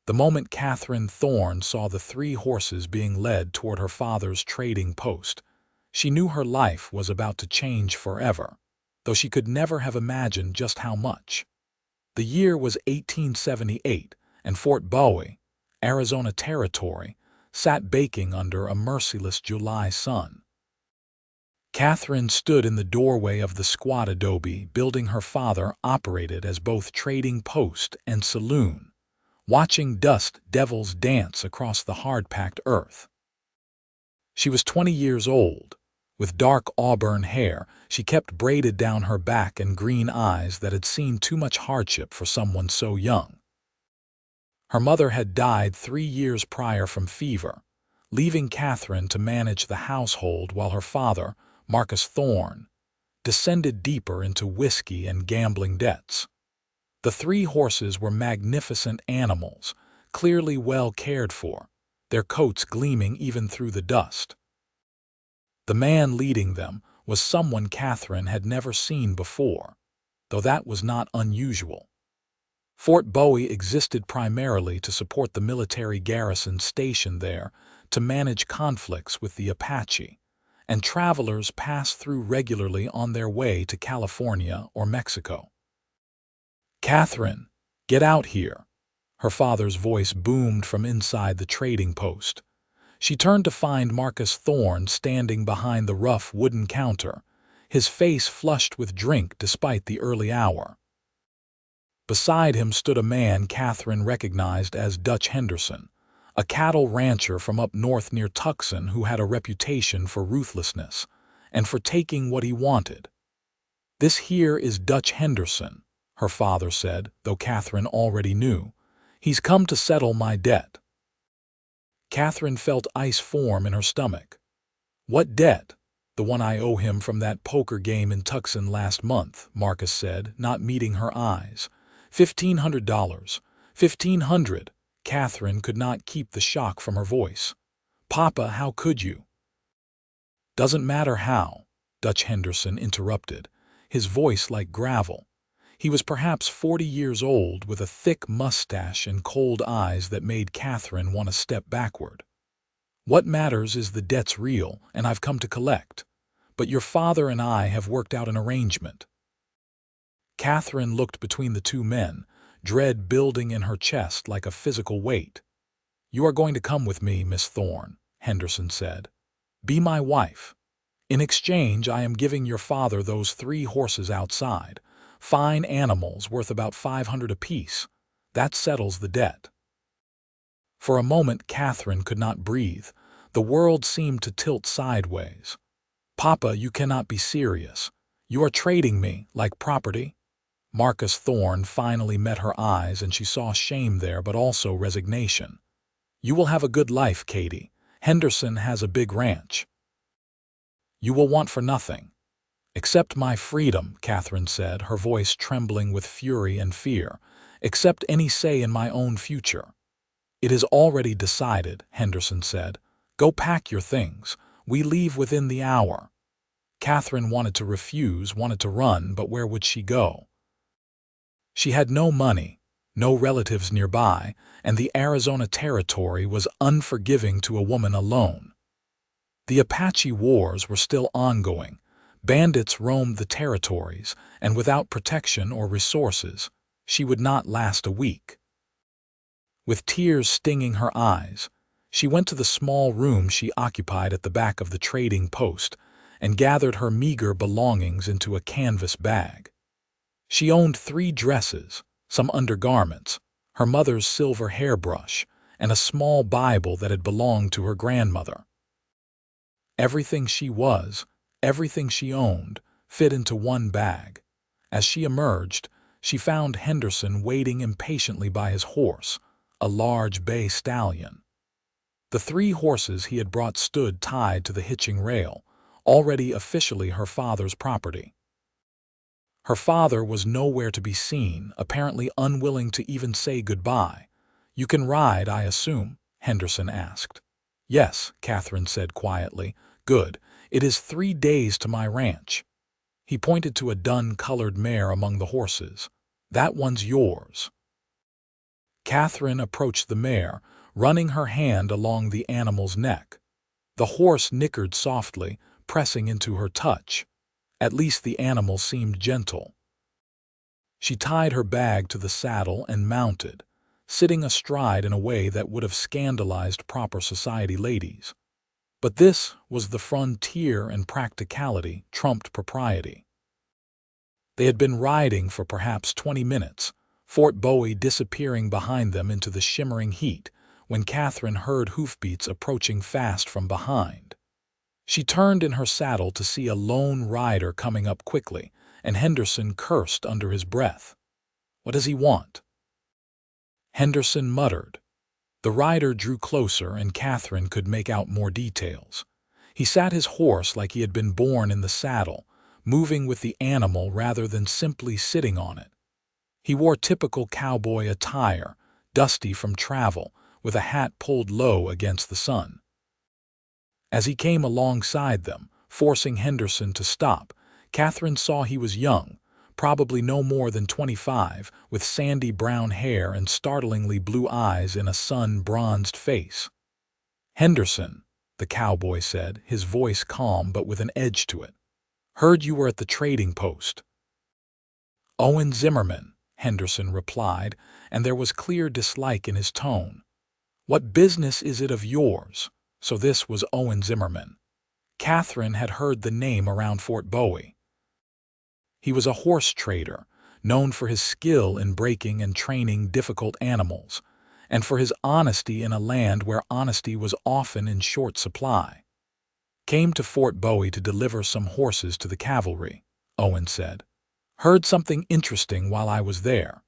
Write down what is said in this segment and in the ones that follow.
The moment Katherine Thorne saw the 3 horses being led toward her father's trading post, she knew her life was about to change forever, though she could never have imagined just how much. The year was 1878, and Fort Bowie, Arizona Territory, sat baking under a merciless July sun. Katherine stood in the doorway of the squat adobe building her father operated as both trading post and saloon, watching dust devils dance across the hard-packed earth. She was 20 years old. With dark auburn hair, she kept braided down her back and green eyes that had seen too much hardship for someone so young. Her mother had died 3 years prior from fever, leaving Katherine to manage the household while her father, Marcus Thorne, descended deeper into whiskey and gambling debts. The 3 horses were magnificent animals, clearly well cared for, their coats gleaming even through the dust. The man leading them was someone Katherine had never seen before, though that was not unusual. Fort Bowie existed primarily to support the military garrison stationed there to manage conflicts with the Apache, and travelers passed through regularly on their way to California or Mexico. "Katherine, get out here," her father's voice boomed from inside the trading post. She turned to find Marcus Thorne standing behind the rough wooden counter, his face flushed with drink despite the early hour. Beside him stood a man Katherine recognized as Dutch Henderson, a cattle rancher from up north near Tucson who had a reputation for ruthlessness and for taking what he wanted. "This here is Dutch Henderson," her father said, though Katherine already knew. "He's come to settle my debt." Katherine felt ice form in her stomach. "What debt?" "The one I owe him from that poker game in Tucson last month," Marcus said, not meeting her eyes. $1,500. 1,500. Katherine could not keep the shock from her voice. "Papa, how could you?" "Doesn't matter how," Dutch Henderson interrupted, his voice like gravel. He was perhaps 40 years old with a thick mustache and cold eyes that made Katherine want to step backward. "What matters is the debt's real, and I've come to collect. But your father and I have worked out an arrangement." Katherine looked between the 2 men, dread building in her chest like a physical weight. "You are going to come with me, Miss Thorne," Henderson said. "Be my wife. In exchange, I am giving your father those 3 horses outside. Fine animals worth about $500 apiece. That settles the debt." For a moment Katherine could not breathe. The world seemed to tilt sideways. "Papa, you cannot be serious. You are trading me, like property?" Marcus Thorne finally met her eyes and she saw shame there but also resignation. "You will have a good life, Katie. Henderson has a big ranch. You will want for nothing." "Accept my freedom," Katherine said, her voice trembling with fury and fear. "Accept any say in my own future." "It is already decided," Henderson said. "Go pack your things. We leave within the hour." Katherine wanted to refuse, wanted to run, but where would she go? She had no money, no relatives nearby, and the Arizona Territory was unforgiving to a woman alone. The Apache Wars were still ongoing. Bandits roamed the territories, and without protection or resources, she would not last a week. With tears stinging her eyes, she went to the small room she occupied at the back of the trading post and gathered her meager belongings into a canvas bag. She owned 3 dresses, some undergarments, her mother's silver hairbrush, and a small Bible that had belonged to her grandmother. Everything she was, everything she owned, fit into one bag. As she emerged, she found Henderson waiting impatiently by his horse, a large bay stallion. The 3 horses he had brought stood tied to the hitching rail, already officially her father's property. Her father was nowhere to be seen, apparently unwilling to even say goodbye. "You can ride, I assume?" Henderson asked. "Yes," Katherine said quietly. "Good. It is 3 days to my ranch." He pointed to a dun-colored mare among the horses. "That one's yours." Katherine approached the mare, running her hand along the animal's neck. The horse nickered softly, pressing into her touch. At least the animal seemed gentle. She tied her bag to the saddle and mounted, sitting astride in a way that would have scandalized proper society ladies. But this was the frontier, and practicality trumped propriety. They had been riding for perhaps 20 minutes, Fort Bowie disappearing behind them into the shimmering heat, when Katherine heard hoofbeats approaching fast from behind. She turned in her saddle to see a lone rider coming up quickly, and Henderson cursed under his breath. "What does he want?" Henderson muttered. The rider drew closer, and Katherine could make out more details. He sat his horse like he had been born in the saddle, moving with the animal rather than simply sitting on it. He wore typical cowboy attire, dusty from travel, with a hat pulled low against the sun. As he came alongside them, forcing Henderson to stop, Katherine saw he was young, probably no more than 25, with sandy brown hair and startlingly blue eyes in a sun-bronzed face. "Henderson," the cowboy said, his voice calm but with an edge to it. "Heard you were at the trading post." "Owen Zimmerman," Henderson replied, and there was clear dislike in his tone. "What business is it of yours?" So this was Owen Zimmerman. Katherine had heard the name around Fort Bowie. He was a horse trader, known for his skill in breaking and training difficult animals, and for his honesty in a land where honesty was often in short supply. "Came to Fort Bowie to deliver some horses to the cavalry," Owen said. "Heard something interesting while I was there."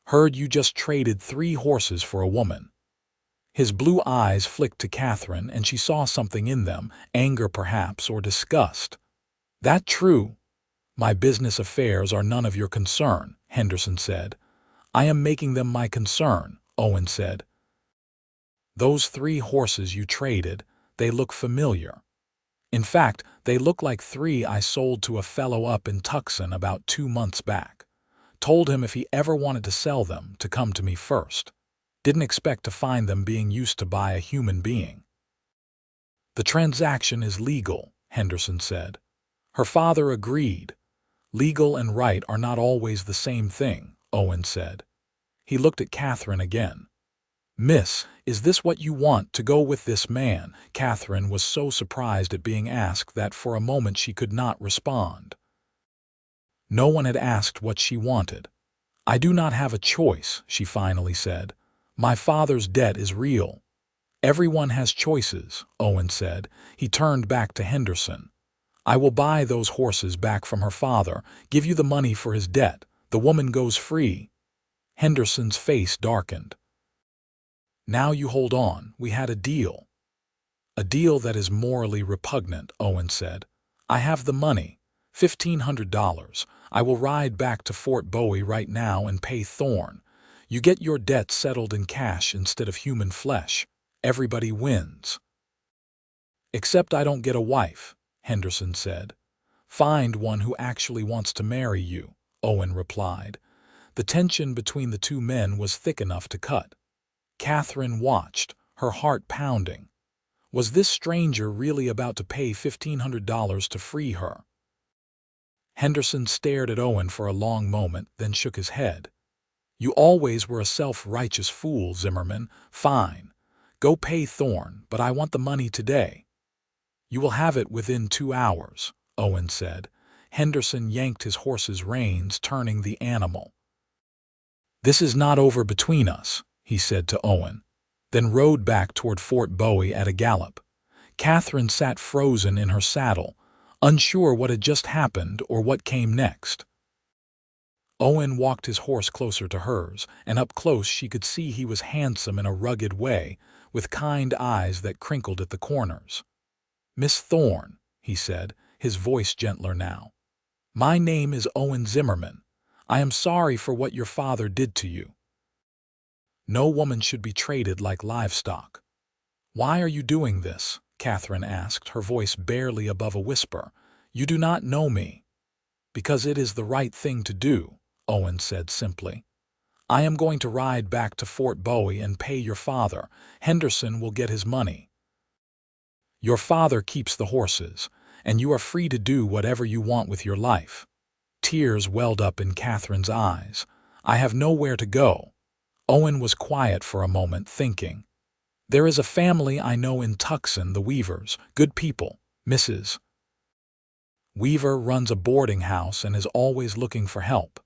"Heard you just traded 3 horses for a woman." His blue eyes flicked to Katherine, and she saw something in them, anger perhaps, or disgust. "That true?" "My business affairs are none of your concern," Henderson said. "I am making them my concern," Owen said. "Those 3 horses you traded, they look familiar. In fact, they look like 3 I sold to a fellow up in Tucson about 2 months back. Told him if he ever wanted to sell them, to come to me first. Didn't expect to find them being used to buy a human being." "The transaction is legal," Henderson said. Her father agreed. "Legal and right are not always the same thing," Owen said. He looked at Katherine again. "Miss, is this what you want, to go with this man?" Katherine was so surprised at being asked that for a moment she could not respond. No one had asked what she wanted. "I do not have a choice," she finally said. "My father's debt is real." "Everyone has choices," Owen said. He turned back to Henderson. "I will buy those horses back from her father, give you the money for his debt. The woman goes free." Henderson's face darkened. "Now you hold on, we had a deal." "A deal that is morally repugnant," Owen said. "I have the money, $1,500. I will ride back to Fort Bowie right now and pay Thorne. You get your debt settled in cash instead of human flesh. Everybody wins." "Except I don't get a wife," Henderson said. "Find one who actually wants to marry you," Owen replied. The tension between the 2 men was thick enough to cut. Katherine watched, her heart pounding. Was this stranger really about to pay $1,500 to free her? Henderson stared at Owen for a long moment, then shook his head. "You always were a self-righteous fool, Zimmerman. Fine. Go pay Thorne, but I want the money today." "You will have it within 2 hours," Owen said. Henderson yanked his horse's reins, turning the animal. "This is not over between us," he said to Owen, then rode back toward Fort Bowie at a gallop. Katherine sat frozen in her saddle, unsure what had just happened or what came next. Owen walked his horse closer to hers, and up close she could see he was handsome in a rugged way, with kind eyes that crinkled at the corners. "Miss Thorne," he said, his voice gentler now. "My name is Owen Zimmerman. I am sorry for what your father did to you. No woman should be traded like livestock." "Why are you doing this?" Katherine asked, her voice barely above a whisper. "You do not know me." "Because it is the right thing to do," Owen said simply. I am going to ride back to Fort Bowie and pay your father. Henderson will get his money. Your father keeps the horses, and you are free to do whatever you want with your life. Tears welled up in Catherine's eyes. I have nowhere to go. Owen was quiet for a moment, thinking. There is a family I know in Tucson, the Weavers. Good people. Mrs. Weaver runs a boarding house and is always looking for help.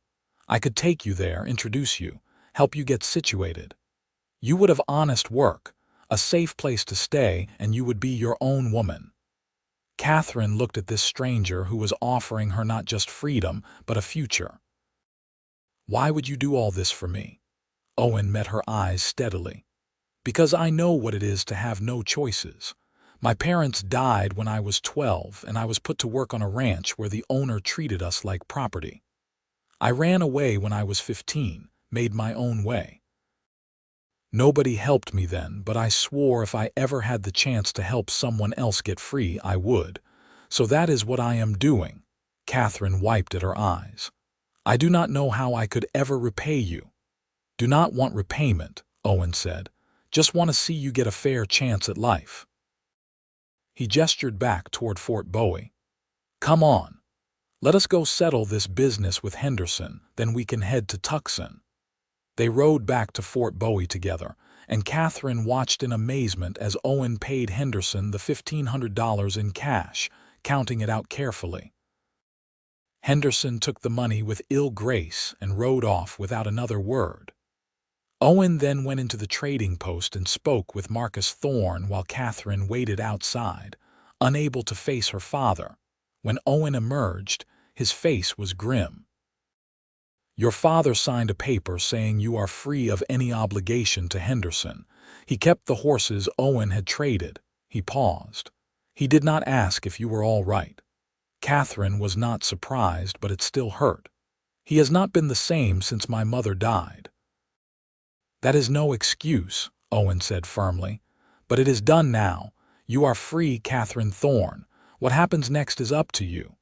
I could take you there, introduce you, help you get situated. You would have honest work, a safe place to stay, and you would be your own woman. Katherine looked at this stranger who was offering her not just freedom, but a future. Why would you do all this for me? Owen met her eyes steadily. Because I know what it is to have no choices. My parents died when I was 12, and I was put to work on a ranch where the owner treated us like property. I ran away when I was 15, made my own way. Nobody helped me then, but I swore if I ever had the chance to help someone else get free, I would. So that is what I am doing. Katherine wiped at her eyes. I do not know how I could ever repay you. Do not want repayment, Owen said. Just want to see you get a fair chance at life. He gestured back toward Fort Bowie. Come on. Let us go settle this business with Henderson, then we can head to Tucson. They rode back to Fort Bowie together, and Katherine watched in amazement as Owen paid Henderson the $1,500 in cash, counting it out carefully. Henderson took the money with ill grace and rode off without another word. Owen then went into the trading post and spoke with Marcus Thorne while Katherine waited outside, unable to face her father. When Owen emerged, his face was grim. Your father signed a paper saying you are free of any obligation to Henderson. He kept the horses Owen had traded. He paused. He did not ask if you were all right. Katherine was not surprised, but it still hurt. He has not been the same since my mother died. That is no excuse, Owen said firmly. But it is done now. You are free, Katherine Thorne. What happens next is up to you.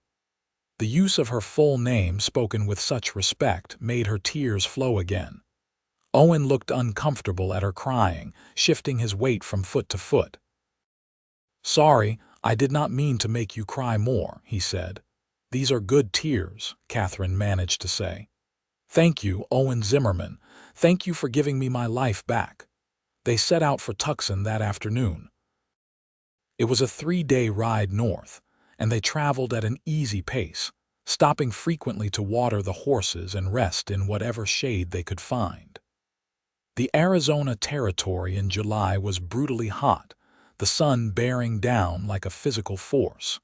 The use of her full name, spoken with such respect, made her tears flow again. Owen looked uncomfortable at her crying, shifting his weight from foot to foot. Sorry, I did not mean to make you cry more, he said. These are good tears, Katherine managed to say. Thank you, Owen Zimmerman. Thank you for giving me my life back. They set out for Tucson that afternoon. It was a 3-day ride north, and they traveled at an easy pace, stopping frequently to water the horses and rest in whatever shade they could find. The Arizona Territory in July was brutally hot, the sun bearing down like a physical force.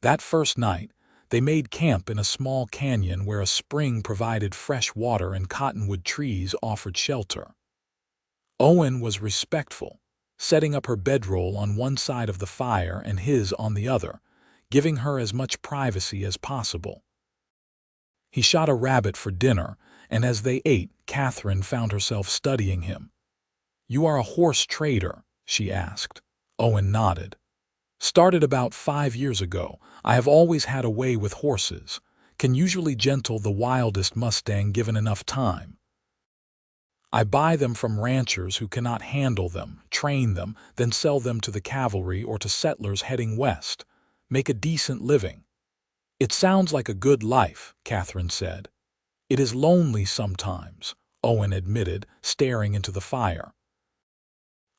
That first night, they made camp in a small canyon where a spring provided fresh water and cottonwood trees offered shelter. Owen was respectful, setting up her bedroll on one side of the fire and his on the other, giving her as much privacy as possible. He shot a rabbit for dinner, and as they ate, Katherine found herself studying him. You are a horse trader, she asked. Owen nodded. Started about 5 years ago. I have always had a way with horses. Can usually gentle the wildest Mustang given enough time. I buy them from ranchers who cannot handle them, train them, then sell them to the cavalry or to settlers heading west. Make a decent living. It sounds like a good life, Katherine said. It is lonely sometimes, Owen admitted, staring into the fire.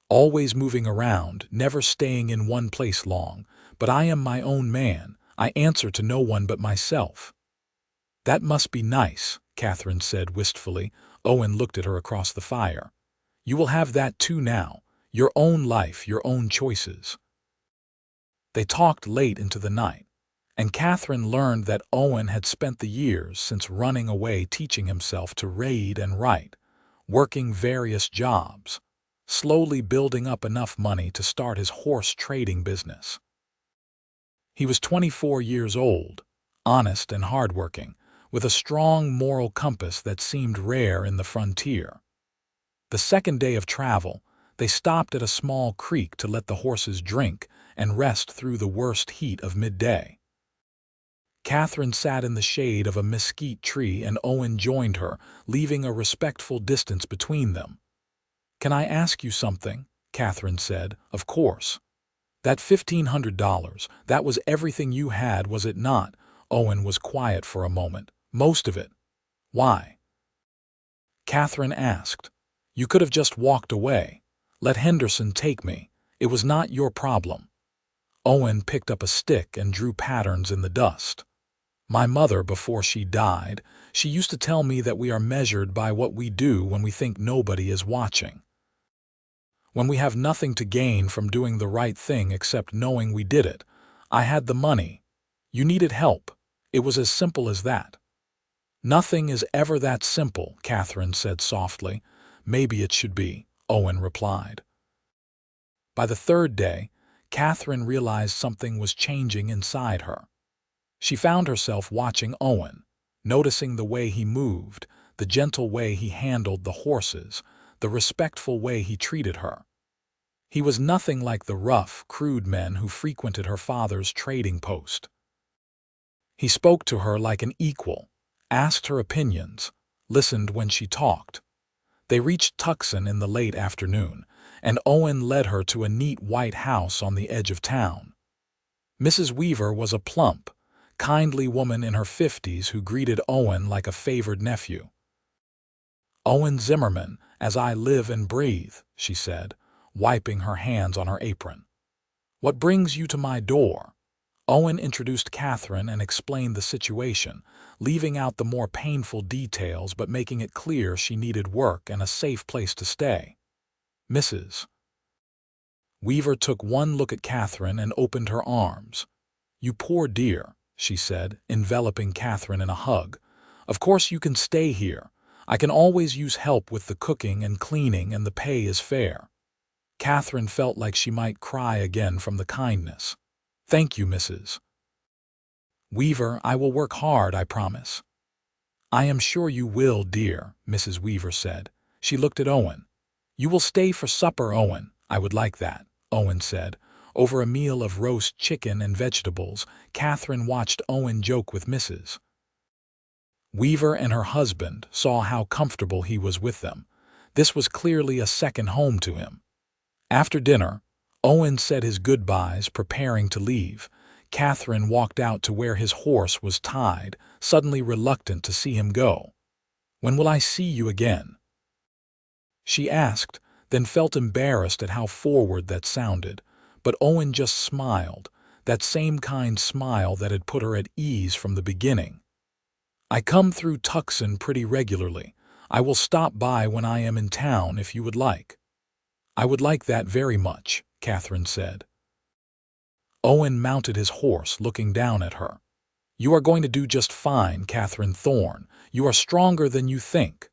Always moving around, never staying in one place long, but I am my own man. I answer to no one but myself. That must be nice, Katherine said wistfully. Owen looked at her across the fire. You will have that too now. Your own life, your own choices. They talked late into the night, and Katherine learned that Owen had spent the years since running away teaching himself to read and write, working various jobs, slowly building up enough money to start his horse trading business. He was 24 years old, honest and hardworking, with a strong moral compass that seemed rare in the frontier. The second day of travel, they stopped at a small creek to let the horses drink and rest through the worst heat of midday. Katherine sat in the shade of a mesquite tree and Owen joined her, leaving a respectful distance between them. "Can I ask you something?" Katherine said. "Of course." "That $1,500, that was everything you had, was it not?" Owen was quiet for a moment. "Most of it." "Why?" Katherine asked. "You could have just walked away. Let Henderson take me. It was not your problem." Owen picked up a stick and drew patterns in the dust. "My mother, before she died, she used to tell me that we are measured by what we do when we think nobody is watching. When we have nothing to gain from doing the right thing except knowing we did it. I had the money. You needed help. It was as simple as that." "Nothing is ever that simple," Katherine said softly. "Maybe it should be," Owen replied. By the third day, Katherine realized something was changing inside her. She found herself watching Owen, noticing the way he moved, the gentle way he handled the horses, the respectful way he treated her. He was nothing like the rough, crude men who frequented her father's trading post. He spoke to her like an equal, asked her opinions, listened when she talked. They reached Tucson in the late afternoon, and Owen led her to a neat white house on the edge of town. Mrs. Weaver was a plump, kindly woman in her 50s who greeted Owen like a favored nephew. "Owen Zimmerman, as I live and breathe," she said, wiping her hands on her apron. "What brings you to my door?" Owen introduced Katherine and explained the situation, leaving out the more painful details but making it clear she needed work and a safe place to stay. Mrs. Weaver took one look at Katherine and opened her arms. "You poor dear," she said, enveloping Katherine in a hug. "Of course you can stay here. I can always use help with the cooking and cleaning, and the pay is fair." Katherine felt like she might cry again from the kindness. "Thank you, Mrs. Weaver. I will work hard, I promise." "I am sure you will, dear," Mrs. Weaver said. She looked at Owen. "You will stay for supper, Owen." "I would like that," Owen said. Over a meal of roast chicken and vegetables, Katherine watched Owen joke with Mrs. Weaver and her husband, saw how comfortable he was with them. This was clearly a second home to him. After dinner, Owen said his goodbyes, preparing to leave. Katherine walked out to where his horse was tied, suddenly reluctant to see him go. "When will I see you again?" she asked, then felt embarrassed at how forward that sounded. But Owen just smiled, that same kind smile that had put her at ease from the beginning. "I come through Tucson pretty regularly. I will stop by when I am in town if you would like." "I would like that very much," Katherine said. Owen mounted his horse, looking down at her. "You are going to do just fine, Katherine Thorne. You are stronger than you think."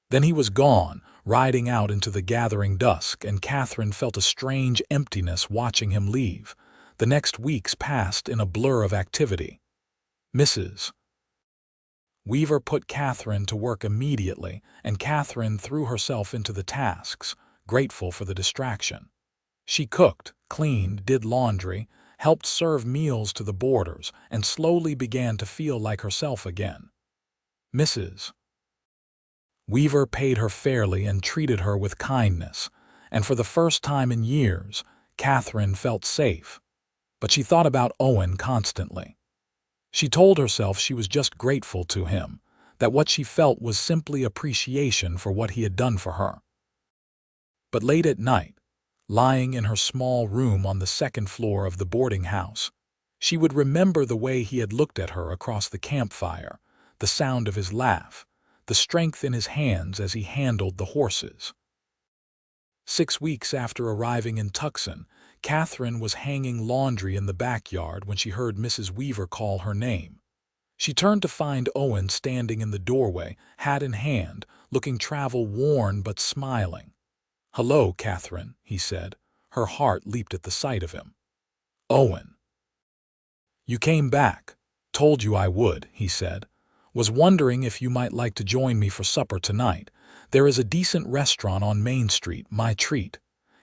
Then he was gone, riding out into the gathering dusk, and Katherine felt a strange emptiness watching him leave. The next weeks passed in a blur of activity. Mrs. Weaver put Katherine to work immediately, and Katherine threw herself into the tasks, grateful for the distraction. She cooked, cleaned, did laundry, helped serve meals to the boarders, and slowly began to feel like herself again. Mrs. Weaver paid her fairly and treated her with kindness, and for the first time in years, Katherine felt safe. But she thought about Owen constantly. She told herself she was just grateful to him, that what she felt was simply appreciation for what he had done for her. But late at night, lying in her small room on the second floor of the boarding house, she would remember the way he had looked at her across the campfire, the sound of his laugh, the strength in his hands as he handled the horses. 6 weeks after arriving in Tucson, Katherine was hanging laundry in the backyard when she heard Mrs. Weaver call her name. She turned to find Owen standing in the doorway, hat in hand, looking travel-worn but smiling. "Hello, Katherine," he said. Her heart leaped at the sight of him. "Owen." "You came back. Told you I would," he said. "Was wondering if you might like to join me for supper tonight. There is a decent restaurant on Main Street, my treat."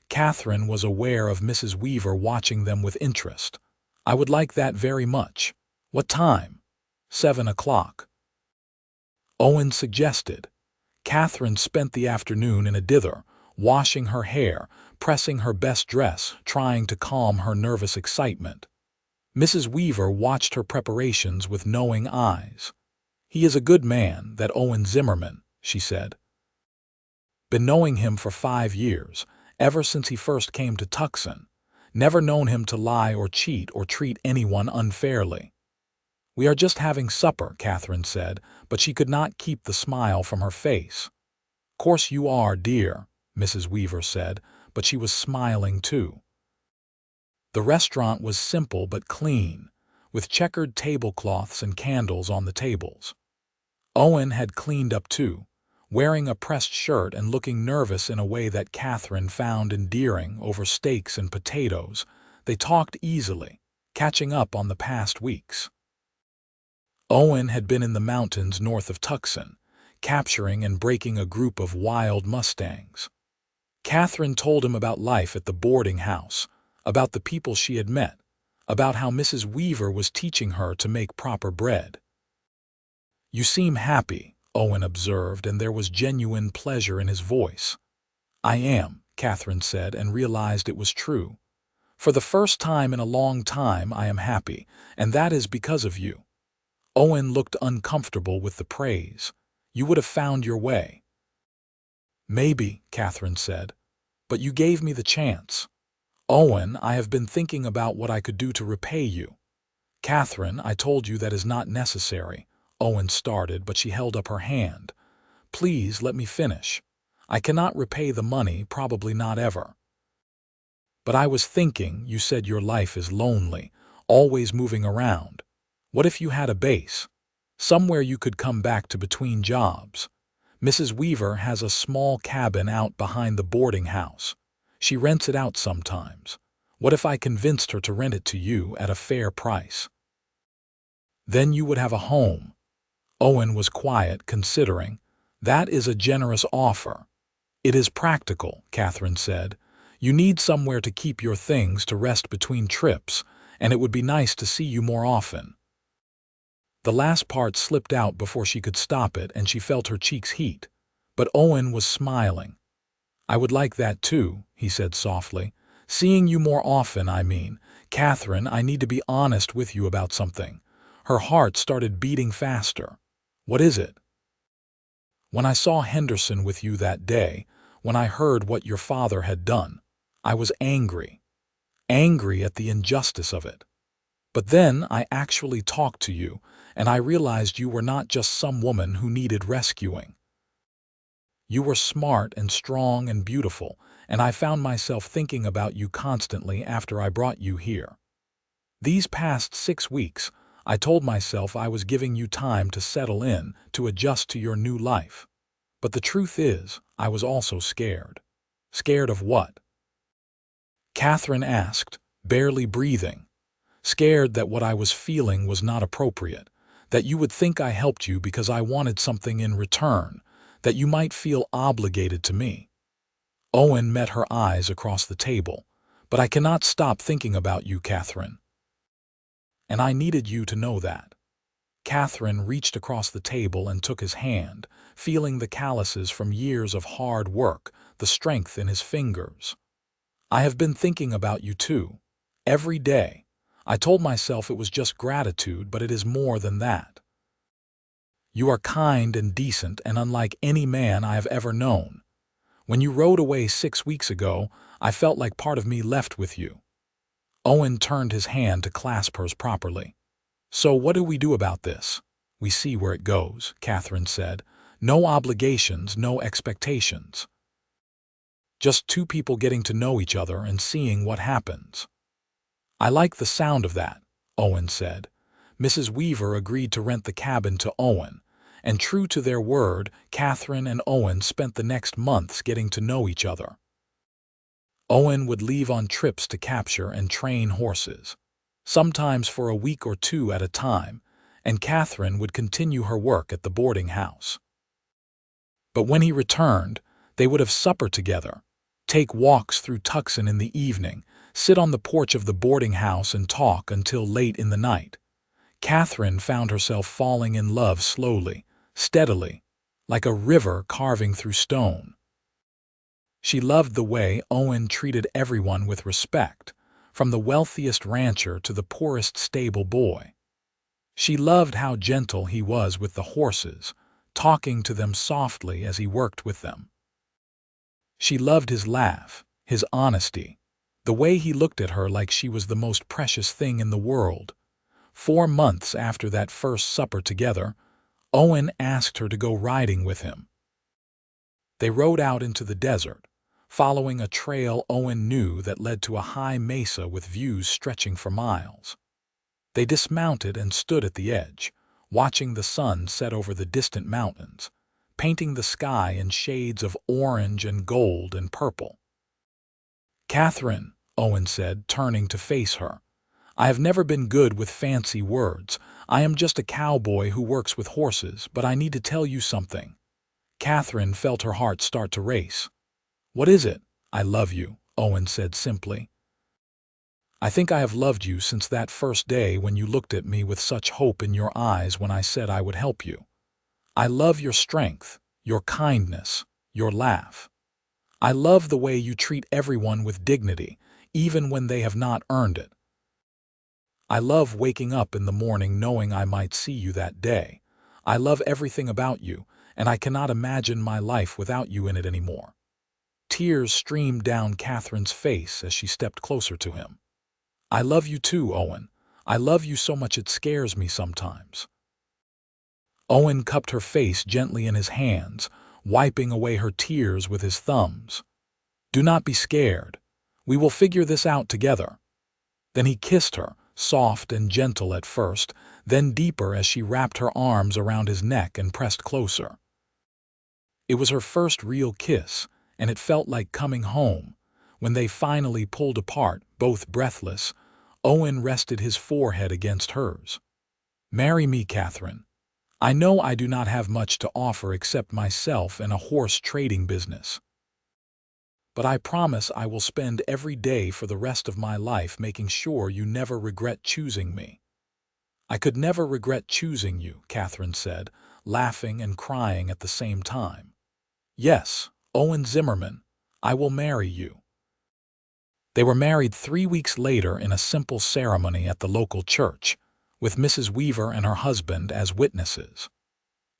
Katherine was aware of Mrs. Weaver watching them with interest. "I would like that very much. What time?" 7 o'clock. Owen suggested. Katherine spent the afternoon in a dither, washing her hair, pressing her best dress, trying to calm her nervous excitement. Mrs. Weaver watched her preparations with knowing eyes. "He is a good man, that Owen Zimmerman," she said. "Been knowing him for 5 years, ever since he first came to Tucson. Never known him to lie or cheat or treat anyone unfairly." "We are just having supper," Katherine said, but she could not keep the smile from her face. "Course you are, dear," Mrs. Weaver said, but she was smiling too. The restaurant was simple but clean, with checkered tablecloths and candles on the tables. Owen had cleaned up too, wearing a pressed shirt and looking nervous in a way that Katherine found endearing. Over steaks and potatoes, they talked easily, catching up on the past weeks. Owen had been in the mountains north of Tucson, capturing and breaking a group of wild mustangs. Katherine told him about life at the boarding house, about the people she had met, about how Mrs. Weaver was teaching her to make proper bread. "You seem happy," Owen observed, and there was genuine pleasure in his voice. "I am," Katherine said, and realized it was true. "For the first time in a long time I am happy, and that is because of you." Owen looked uncomfortable with the praise. "You would have found your way." "Maybe," Katherine said, "but you gave me the chance." "Owen, I have been thinking about what I could do to repay you." "Katherine, I told you that is not necessary," Owen started, but she held up her hand. "Please let me finish. I cannot repay the money, probably not ever." "But I was thinking, you said your life is lonely, always moving around. What if you had a base? Somewhere you could come back to between jobs. Mrs. Weaver has a small cabin out behind the boarding house. She rents it out sometimes. What if I convinced her to rent it to you at a fair price? Then you would have a home." Owen was quiet, considering. "That is a generous offer." "It is practical," Katherine said. "You need somewhere to keep your things, to rest between trips, and it would be nice to see you more often." The last part slipped out before she could stop it, and she felt her cheeks heat. But Owen was smiling. "I would like that too," he said softly. "Seeing you more often, I mean. Katherine, I need to be honest with you about something." Her heart started beating faster. "What is it?" "When I saw Henderson with you that day, when I heard what your father had done, I was angry. Angry at the injustice of it. But then I actually talked to you, and I realized you were not just some woman who needed rescuing. You were smart and strong and beautiful, and I found myself thinking about you constantly after I brought you here. These past 6 weeks, I told myself I was giving you time to settle in, to adjust to your new life. But the truth is, I was also scared." "Scared of what?" Katherine asked, barely breathing. "Scared that what I was feeling was not appropriate, that you would think I helped you because I wanted something in return, that you might feel obligated to me." Owen met her eyes across the table. "But I cannot stop thinking about you, Katherine. And I needed you to know that." Katherine reached across the table and took his hand, feeling the calluses from years of hard work, the strength in his fingers. "I have been thinking about you too. Every day. I told myself it was just gratitude, but it is more than that. You are kind and decent and unlike any man I have ever known. When you rode away 6 weeks ago, I felt like part of me left with you." Owen turned his hand to clasp hers properly. "So what do we do about this?" "We see where it goes," Katherine said. "No obligations, no expectations. Just 2 people getting to know each other and seeing what happens." "I like the sound of that," Owen said. Mrs. Weaver agreed to rent the cabin to Owen, and true to their word, Katherine and Owen spent the next months getting to know each other. Owen would leave on trips to capture and train horses, sometimes for a week or 2 at a time, and Katherine would continue her work at the boarding house. But when he returned, they would have supper together, take walks through Tucson in the evening, sit on the porch of the boarding house and talk until late in the night. Katherine found herself falling in love slowly, steadily, like a river carving through stone. She loved the way Owen treated everyone with respect, from the wealthiest rancher to the poorest stable boy. She loved how gentle he was with the horses, talking to them softly as he worked with them. She loved his laugh, his honesty, the way he looked at her like she was the most precious thing in the world. 4 months after that first supper together, Owen asked her to go riding with him. They rode out into the desert, following a trail Owen knew that led to a high mesa with views stretching for miles. They dismounted and stood at the edge, watching the sun set over the distant mountains, painting the sky in shades of orange and gold and purple. "Katherine," Owen said, turning to face her, "I have never been good with fancy words. I am just a cowboy who works with horses, but I need to tell you something." Katherine felt her heart start to race. "What is it?" "I love you," Owen said simply. "I think I have loved you since that first day when you looked at me with such hope in your eyes when I said I would help you. I love your strength, your kindness, your laugh. I love the way you treat everyone with dignity, even when they have not earned it. I love waking up in the morning knowing I might see you that day. I love everything about you, and I cannot imagine my life without you in it anymore." Tears streamed down Katherine's face as she stepped closer to him. "I love you too, Owen. I love you so much it scares me sometimes." Owen cupped her face gently in his hands, wiping away her tears with his thumbs. "Do not be scared. We will figure this out together." Then he kissed her, soft and gentle at first, then deeper as she wrapped her arms around his neck and pressed closer. It was her first real kiss, and it felt like coming home. When they finally pulled apart, both breathless, Owen rested his forehead against hers. "Marry me, Katherine. I know I do not have much to offer except myself and a horse trading business. But I promise I will spend every day for the rest of my life making sure you never regret choosing me." "I could never regret choosing you," Katherine said, laughing and crying at the same time. "Yes, Owen Zimmerman, I will marry you." They were married 3 weeks later in a simple ceremony at the local church, with Mrs. Weaver and her husband as witnesses.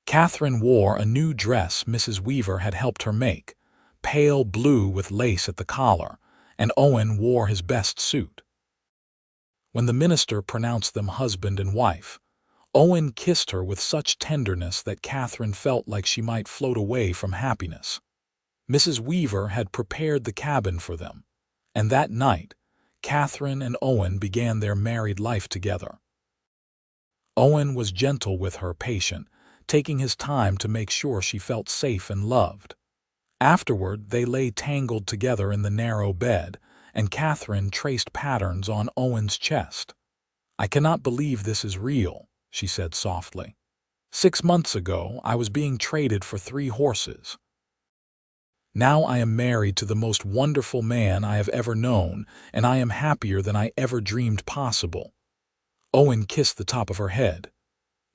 Katherine wore a new dress Mrs. Weaver had helped her make, pale blue with lace at the collar, and Owen wore his best suit. When the minister pronounced them husband and wife, Owen kissed her with such tenderness that Katherine felt like she might float away from happiness. Mrs. Weaver had prepared the cabin for them, and that night, Katherine and Owen began their married life together. Owen was gentle with her, patient, taking his time to make sure she felt safe and loved. Afterward, they lay tangled together in the narrow bed, and Katherine traced patterns on Owen's chest. "I cannot believe this is real," she said softly. 6 months ago, I was being traded for 3 horses. Now I am married to the most wonderful man I have ever known, and I am happier than I ever dreamed possible." Owen kissed the top of her head.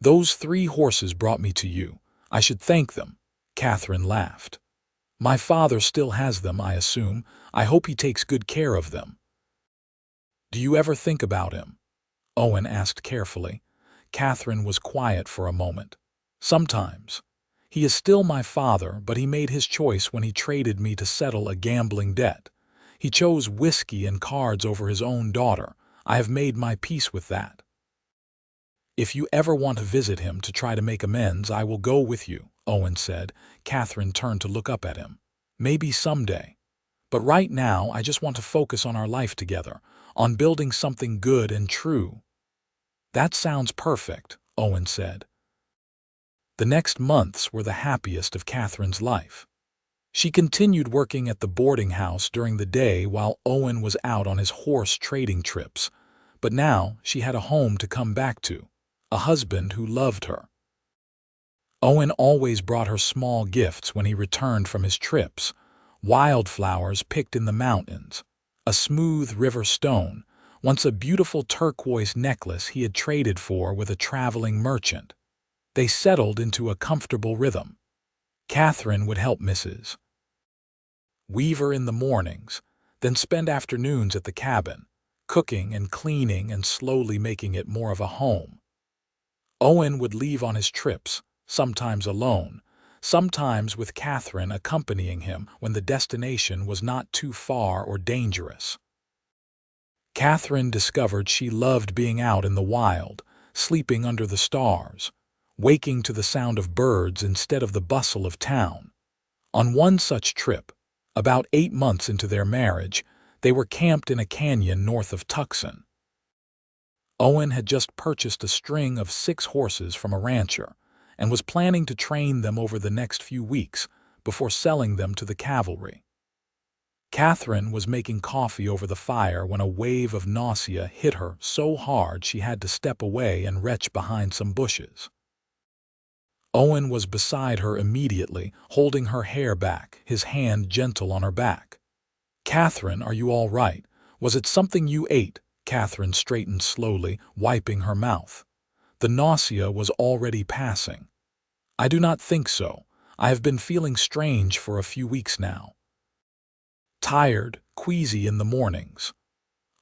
"Those 3 horses brought me to you. I should thank them." Katherine laughed. "My father still has them, I assume. I hope he takes good care of them." "Do you ever think about him?" Owen asked carefully. Katherine was quiet for a moment. "Sometimes. He is still my father, but he made his choice when he traded me to settle a gambling debt. He chose whiskey and cards over his own daughter. I have made my peace with that. If you ever want to visit him to try to make amends, I will go with you," Owen said. Katherine turned to look up at him. "Maybe someday. But right now, I just want to focus on our life together, on building something good and true." "That sounds perfect," Owen said. The next months were the happiest of Katherine's life. She continued working at the boarding house during the day while Owen was out on his horse trading trips, but now she had a home to come back to, a husband who loved her. Owen always brought her small gifts when he returned from his trips: wildflowers picked in the mountains, a smooth river stone, once a beautiful turquoise necklace he had traded for with a traveling merchant. They settled into a comfortable rhythm. Katherine would help Mrs. Weaver in the mornings, then spend afternoons at the cabin, cooking and cleaning and slowly making it more of a home. Owen would leave on his trips, sometimes alone, sometimes with Katherine accompanying him when the destination was not too far or dangerous. Katherine discovered she loved being out in the wild, sleeping under the stars, waking to the sound of birds instead of the bustle of town. On one such trip, about 8 months into their marriage, they were camped in a canyon north of Tucson. Owen had just purchased a string of 6 horses from a rancher and was planning to train them over the next few weeks before selling them to the cavalry. Katherine was making coffee over the fire when a wave of nausea hit her so hard she had to step away and retch behind some bushes. Owen was beside her immediately, holding her hair back, his hand gentle on her back. "Katherine, are you all right? Was it something you ate?" Katherine straightened slowly, wiping her mouth. The nausea was already passing. "I do not think so. I have been feeling strange for a few weeks now. Tired, queasy in the mornings."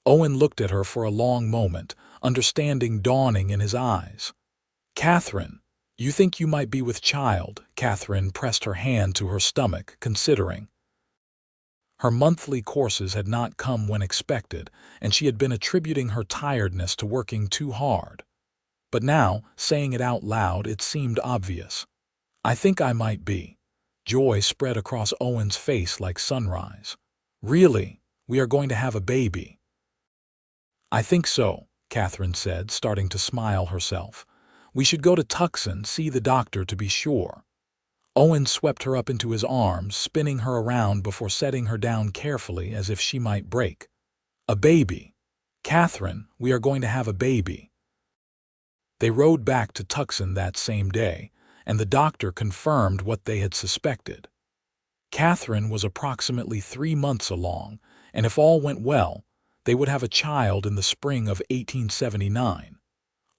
Owen looked at her for a long moment, understanding dawning in his eyes. "Katherine, you think you might be with child?" Katherine pressed her hand to her stomach, considering. Her monthly courses had not come when expected, and she had been attributing her tiredness to working too hard. But now, saying it out loud, it seemed obvious. "I think I might be." Joy spread across Owen's face like sunrise. "Really? We are going to have a baby?" "I think so," Katherine said, starting to smile herself. "We should go to Tucson, see the doctor to be sure." Owen swept her up into his arms, spinning her around before setting her down carefully as if she might break. "A baby. Katherine, we are going to have a baby." They rode back to Tucson that same day, and the doctor confirmed what they had suspected. Katherine was approximately 3 months along, and if all went well, they would have a child in the spring of 1879.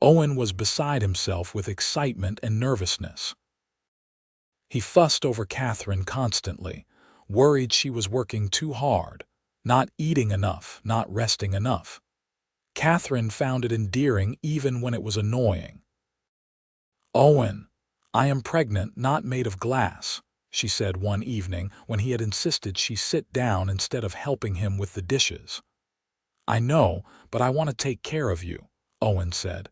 Owen was beside himself with excitement and nervousness. He fussed over Katherine constantly, worried she was working too hard, not eating enough, not resting enough. Katherine found it endearing even when it was annoying. "Owen, I am pregnant, not made of glass," she said one evening when he had insisted she sit down instead of helping him with the dishes. "I know, but I want to take care of you," Owen said.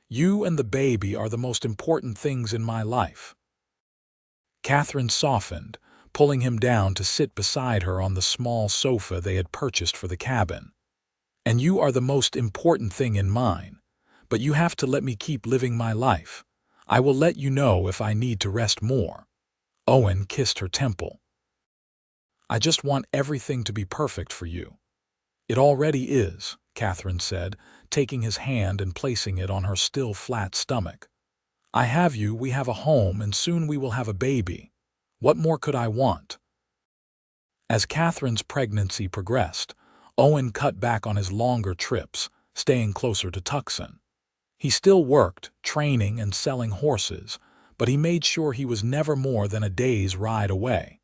"You and the baby are the most important things in my life." Katherine softened, pulling him down to sit beside her on the small sofa they had purchased for the cabin. "And you are the most important thing in mine, but you have to let me keep living my life. I will let you know if I need to rest more." Owen kissed her temple. "I just want everything to be perfect for you." "It already is," Katherine said, taking his hand and placing it on her still flat stomach. "I have you, we have a home, and soon we will have a baby. What more could I want?" As Katherine's pregnancy progressed, Owen cut back on his longer trips, staying closer to Tucson. He still worked, training and selling horses, but he made sure he was never more than a day's ride away.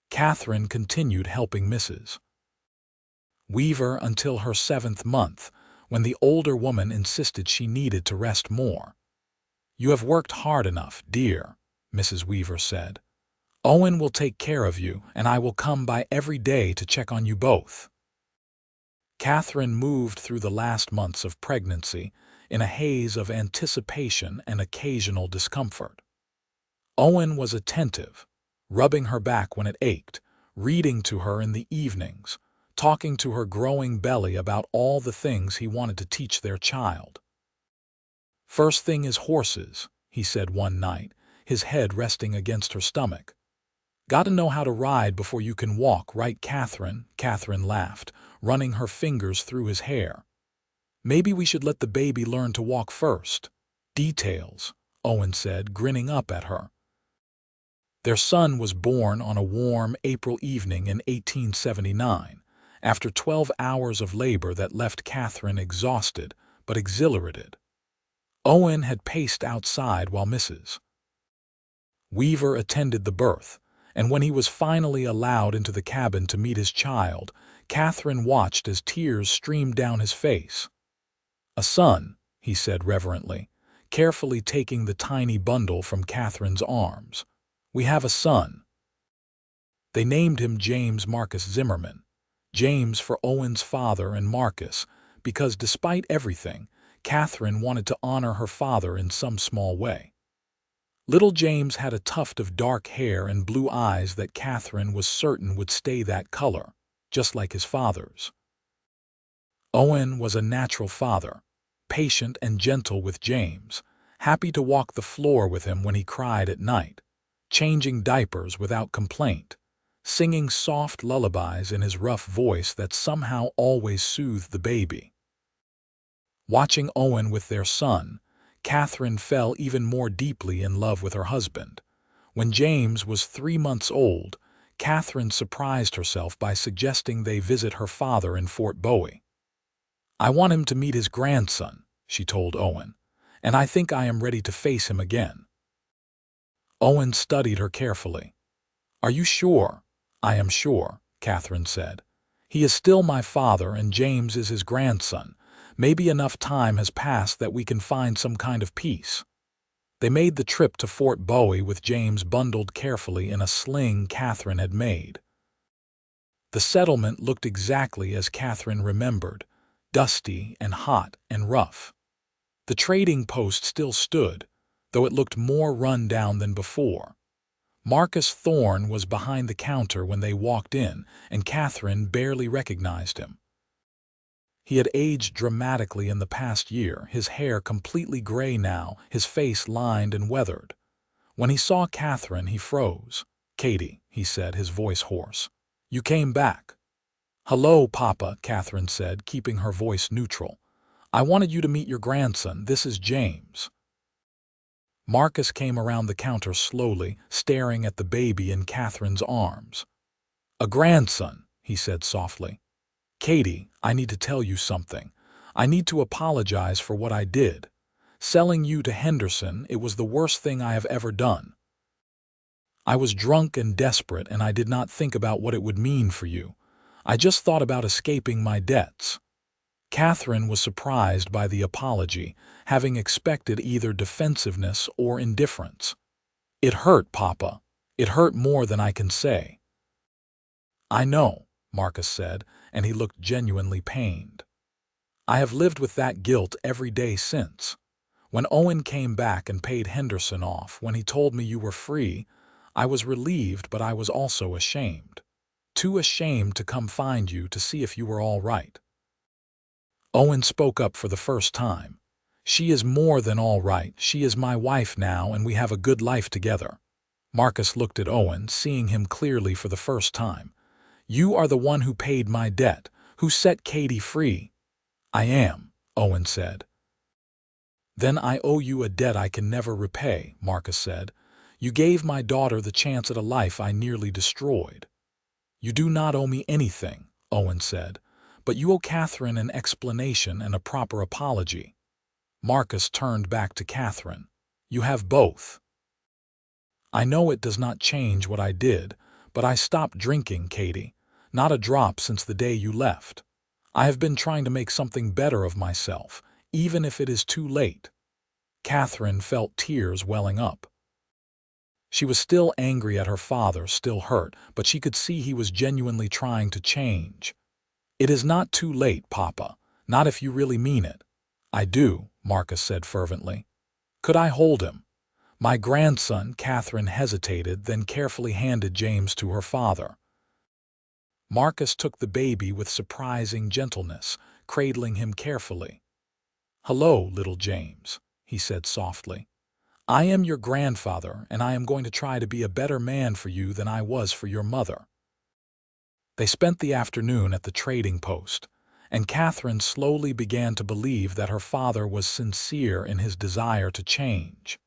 Katherine continued helping Mrs. Weaver until her 7th month, when the older woman insisted she needed to rest more. "You have worked hard enough, dear," Mrs. Weaver said. "Owen will take care of you, and I will come by every day to check on you both." Katherine moved through the last months of pregnancy in a haze of anticipation and occasional discomfort. Owen was attentive, rubbing her back when it ached, reading to her in the evenings, talking to her growing belly about all the things he wanted to teach their child. "First thing is horses," he said one night, his head resting against her stomach. "Gotta know how to ride before you can walk, right, Katherine?" Katherine laughed, running her fingers through his hair. "Maybe we should let the baby learn to walk first." "Details," Owen said, grinning up at her. Their son was born on a warm April evening in 1879, after 12 hours of labor that left Katherine exhausted but exhilarated. Owen had paced outside while Mrs. Weaver attended the birth, and when he was finally allowed into the cabin to meet his child, Katherine watched as tears streamed down his face. "A son," he said reverently, carefully taking the tiny bundle from Katherine's arms. "We have a son." They named him James Marcus Zimmerman, James for Owen's father and Marcus, because despite everything, Katherine wanted to honor her father in some small way. Little James had a tuft of dark hair and blue eyes that Katherine was certain would stay that color, just like his father's. Owen was a natural father, patient and gentle with James, happy to walk the floor with him when he cried at night, changing diapers without complaint, singing soft lullabies in his rough voice that somehow always soothed the baby. Watching Owen with their son, Katherine fell even more deeply in love with her husband. When James was 3 months old, Katherine surprised herself by suggesting they visit her father in Fort Bowie. "I want him to meet his grandson," she told Owen, "and I think I am ready to face him again." Owen studied her carefully. "Are you sure?" "I am sure," Katherine said. "He is still my father and James is his grandson. Maybe enough time has passed that we can find some kind of peace." They made the trip to Fort Bowie with James bundled carefully in a sling Katherine had made. The settlement looked exactly as Katherine remembered, dusty and hot and rough. The trading post still stood, though it looked more run down than before. Marcus Thorne was behind the counter when they walked in, and Katherine barely recognized him. He had aged dramatically in the past year, his hair completely gray now, his face lined and weathered. When he saw Katherine, he froze. "Katie," he said, his voice hoarse. "You came back." "Hello, Papa," Katherine said, keeping her voice neutral. "I wanted you to meet your grandson. This is James." Marcus came around the counter slowly, staring at the baby in Katherine's arms. "A grandson," he said softly. "Katie, I need to tell you something. I need to apologize for what I did. Selling you to Henderson, it was the worst thing I have ever done. I was drunk and desperate, and I did not think about what it would mean for you. I just thought about escaping my debts." Katherine was surprised by the apology, having expected either defensiveness or indifference. "It hurt, Papa. It hurt more than I can say." "I know," Marcus said, and he looked genuinely pained. "I have lived with that guilt every day since. When Owen came back and paid Henderson off, when he told me you were free, I was relieved, but I was also ashamed. Too ashamed to come find you to see if you were all right." Owen spoke up for the first time. "She is more than all right. She is my wife now, and we have a good life together." Marcus looked at Owen, seeing him clearly for the first time. "You are the one who paid my debt, who set Katie free." "I am," Owen said. "Then I owe you a debt I can never repay," Marcus said. "You gave my daughter the chance at a life I nearly destroyed." "You do not owe me anything," Owen said, "but you owe Katherine an explanation and a proper apology." Marcus turned back to Katherine. "You have both. I know it does not change what I did, but I stopped drinking, Katie. Not a drop since the day you left. I have been trying to make something better of myself, even if it is too late." Katherine felt tears welling up. She was still angry at her father, still hurt, but she could see he was genuinely trying to change. "It is not too late, Papa. Not if you really mean it." "I do," Marcus said fervently. "Could I hold him?" "My grandson," Katherine hesitated, then carefully handed James to her father. Marcus took the baby with surprising gentleness, cradling him carefully. "Hello, little James," he said softly. "I am your grandfather, and I am going to try to be a better man for you than I was for your mother." They spent the afternoon at the trading post, and Katherine slowly began to believe that her father was sincere in his desire to change.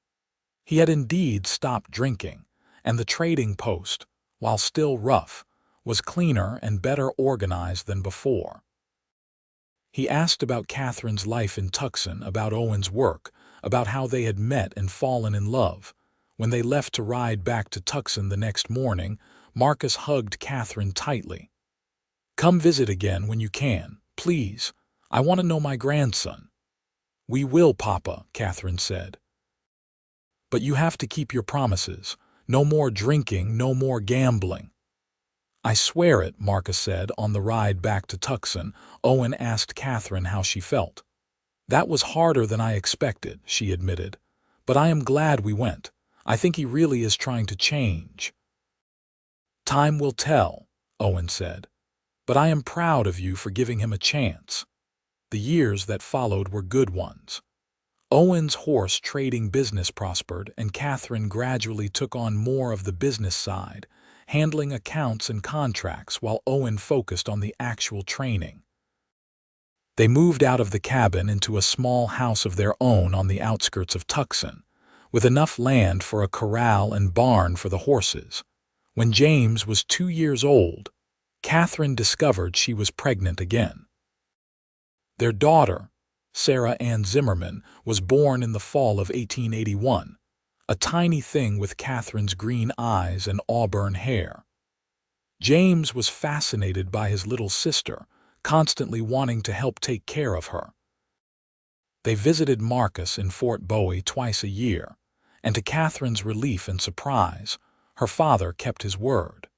He had indeed stopped drinking, and the trading post, while still rough, was cleaner and better organized than before. He asked about Catherine's life in Tucson, about Owen's work, about how they had met and fallen in love. When they left to ride back to Tucson the next morning, Marcus hugged Katherine tightly. "Come visit again when you can, please. I want to know my grandson." "We will, Papa," Katherine said. "But you have to keep your promises. No more drinking, no more gambling." "I swear it," Marcus said on the ride back to Tucson. Owen asked Katherine how she felt. "That was harder than I expected," she admitted. "But I am glad we went. I think he really is trying to change." "Time will tell," Owen said. "But I am proud of you for giving him a chance." The years that followed were good ones. Owen's horse trading business prospered, and Katherine gradually took on more of the business side, handling accounts and contracts while Owen focused on the actual training. They moved out of the cabin into a small house of their own on the outskirts of Tucson, with enough land for a corral and barn for the horses. When James was 2 years old, Katherine discovered she was pregnant again. Their daughter, Sarah Ann Zimmerman, was born in the fall of 1881, a tiny thing with Katherine's green eyes and auburn hair. James was fascinated by his little sister, constantly wanting to help take care of her. They visited Marcus in Fort Bowie twice a year, and to Katherine's relief and surprise, her father kept his word.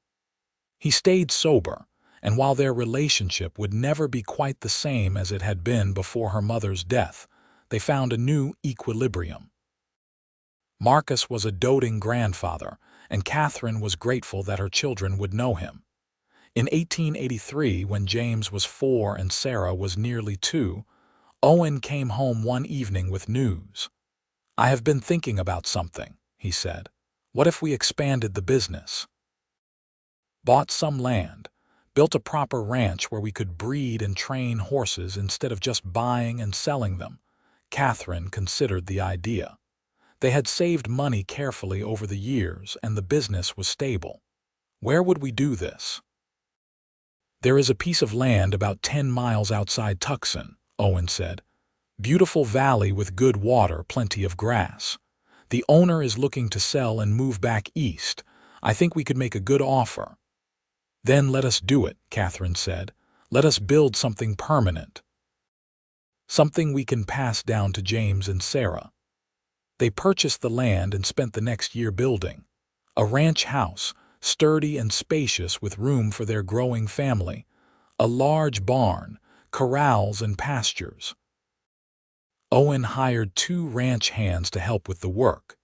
He stayed sober, and while their relationship would never be quite the same as it had been before her mother's death, they found a new equilibrium. Marcus was a doting grandfather, and Katherine was grateful that her children would know him. In 1883, when James was 4 and Sarah was nearly 2, Owen came home one evening with news. "I have been thinking about something," he said. "What if we expanded the business? Bought some land, built a proper ranch where we could breed and train horses instead of just buying and selling them?" Katherine considered the idea. They had saved money carefully over the years, and the business was stable. "Where would we do this?" "There is a piece of land about 10 miles outside Tucson," Owen said. "Beautiful valley with good water, plenty of grass. The owner is looking to sell and move back east. I think we could make a good offer." "Then let us do it," Katherine said. "Let us build something permanent. Something we can pass down to James and Sarah." They purchased the land and spent the next year building a ranch house, sturdy and spacious with room for their growing family, a large barn, corrals and pastures. Owen hired 2 ranch hands to help with the work,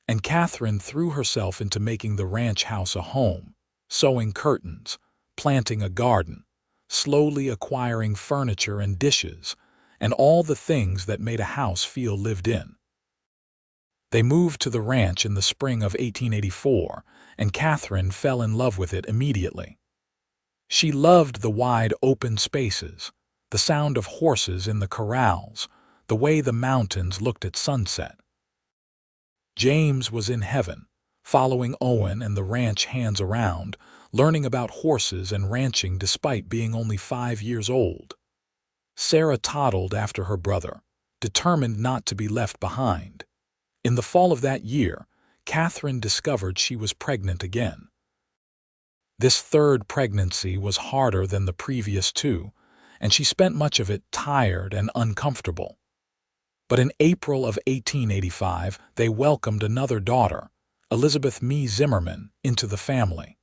and Katherine threw herself into making the ranch house a home, sewing curtains, planting a garden, slowly acquiring furniture and dishes, and all the things that made a house feel lived in. They moved to the ranch in the spring of 1884, and Katherine fell in love with it immediately. She loved the wide open spaces, the sound of horses in the corrals, the way the mountains looked at sunset. James was in heaven, following Owen and the ranch hands around, learning about horses and ranching despite being only 5 years old. Sarah toddled after her brother, determined not to be left behind. In the fall of that year, Katherine discovered she was pregnant again. This third pregnancy was harder than the previous 2, and she spent much of it tired and uncomfortable. But in April of 1885, they welcomed another daughter, Elizabeth Mee Zimmerman, into the family.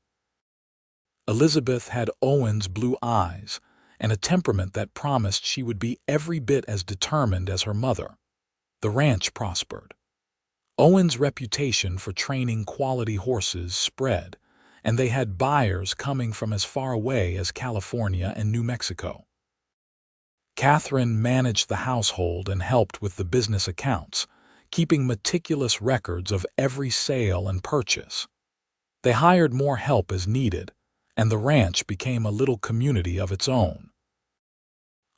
Elizabeth had Owen's blue eyes and a temperament that promised she would be every bit as determined as her mother. The ranch prospered. Owen's reputation for training quality horses spread, and they had buyers coming from as far away as California and New Mexico. Katherine managed the household and helped with the business accounts, keeping meticulous records of every sale and purchase. They hired more help as needed, and the ranch became a little community of its own.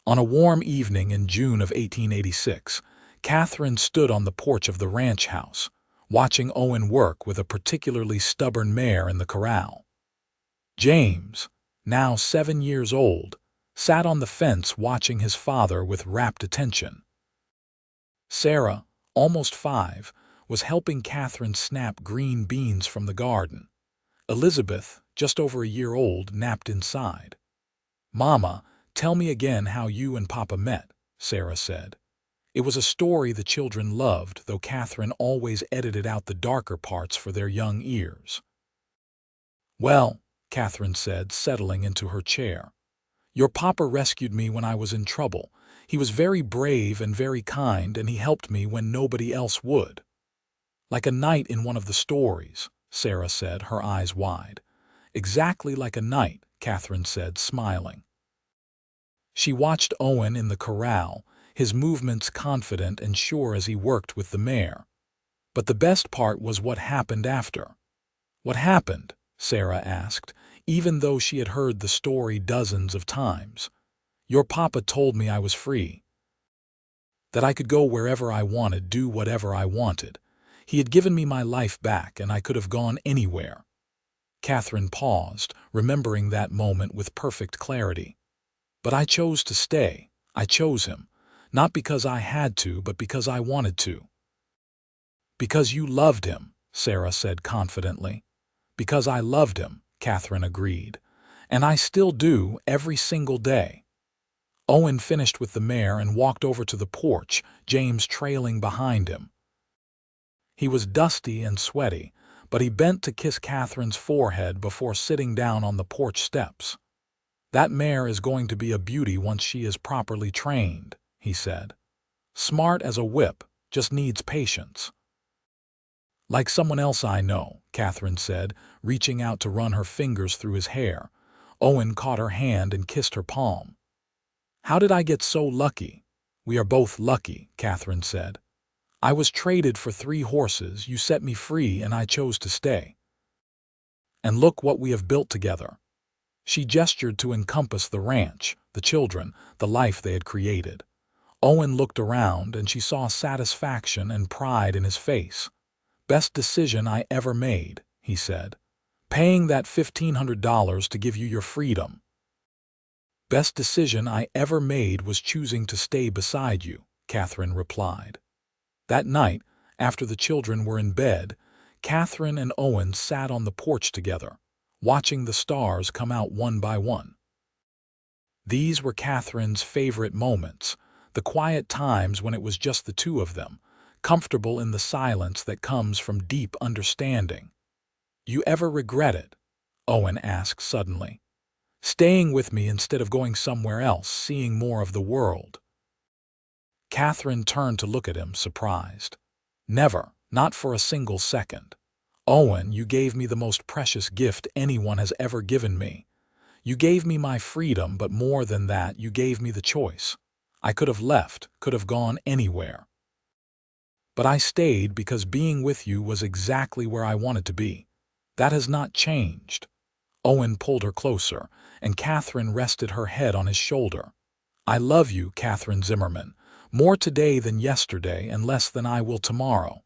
On a warm evening in June of 1886, Katherine stood on the porch of the ranch house, watching Owen work with a particularly stubborn mare in the corral. James, now 7 years old, sat on the fence watching his father with rapt attention. Sarah, almost 5, was helping Catherine snap green beans from the garden. Elizabeth, just over a year old, napped inside. "Mama, tell me again how you and Papa met," Sarah said. It was a story the children loved, though Catherine always edited out the darker parts for their young ears. "Well," Catherine said, settling into her chair, "your papa rescued me when I was in trouble. He was very brave and very kind, and he helped me when nobody else would." "Like a knight in one of the stories," Sarah said, her eyes wide. "Exactly like a knight," Catherine said, smiling. She watched Owen in the corral, his movements confident and sure as he worked with the mare. But the best part was what happened after. "What happened?" Sarah asked, even though she had heard the story dozens of times. "Your papa told me I was free, that I could go wherever I wanted, do whatever I wanted. He had given me my life back, and I could have gone anywhere." Catherine paused, remembering that moment with perfect clarity. "But I chose to stay. I chose him. Not because I had to, but because I wanted to." "Because you loved him," Sarah said confidently. "Because I loved him," Catherine agreed. "And I still do, every single day." Owen finished with the mare and walked over to the porch, James trailing behind him. He was dusty and sweaty, but he bent to kiss Catherine's forehead before sitting down on the porch steps. "That mare is going to be a beauty once she is properly trained," he said. "Smart as a whip, just needs patience." "Like someone else I know," Catherine said, reaching out to run her fingers through his hair. Owen caught her hand and kissed her palm. "How did I get so lucky?" "We are both lucky," Catherine said. "I was traded for 3 horses, you set me free, and I chose to stay. And look what we have built together." She gestured to encompass the ranch, the children, the life they had created. Owen looked around, and she saw satisfaction and pride in his face. "Best decision I ever made," he said. "Paying that $1,500 to give you your freedom. Best decision I ever made was choosing to stay beside you," Catherine replied. That night, after the children were in bed, Catherine and Owen sat on the porch together, watching the stars come out one by one. These were Catherine's favorite moments, the quiet times when it was just the two of them, comfortable in the silence that comes from deep understanding. "You ever regret it?" Owen asked suddenly. "Staying with me instead of going somewhere else, seeing more of the world?" Catherine turned to look at him, surprised. "Never, not for a single second. Owen, you gave me the most precious gift anyone has ever given me. You gave me my freedom, but more than that, you gave me the choice. I could have left, could have gone anywhere. But I stayed because being with you was exactly where I wanted to be. That has not changed." Owen pulled her closer, and Catherine rested her head on his shoulder. "I love you, Katherine Zimmerman, more today than yesterday and less than I will tomorrow."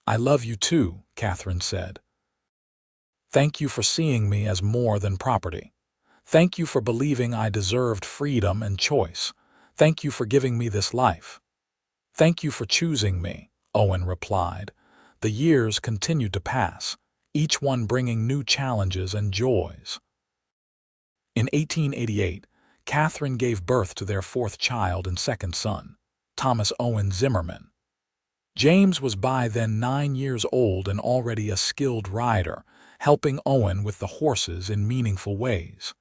"I love you too," Catherine said. "Thank you for seeing me as more than property. Thank you for believing I deserved freedom and choice. Thank you for giving me this life." "Thank you for choosing me," Owen replied. The years continued to pass, each one bringing new challenges and joys. In 1888, Catherine gave birth to their 4th child and 2nd son, Thomas Owen Zimmerman. James was by then 9 years old and already a skilled rider, helping Owen with the horses in meaningful ways.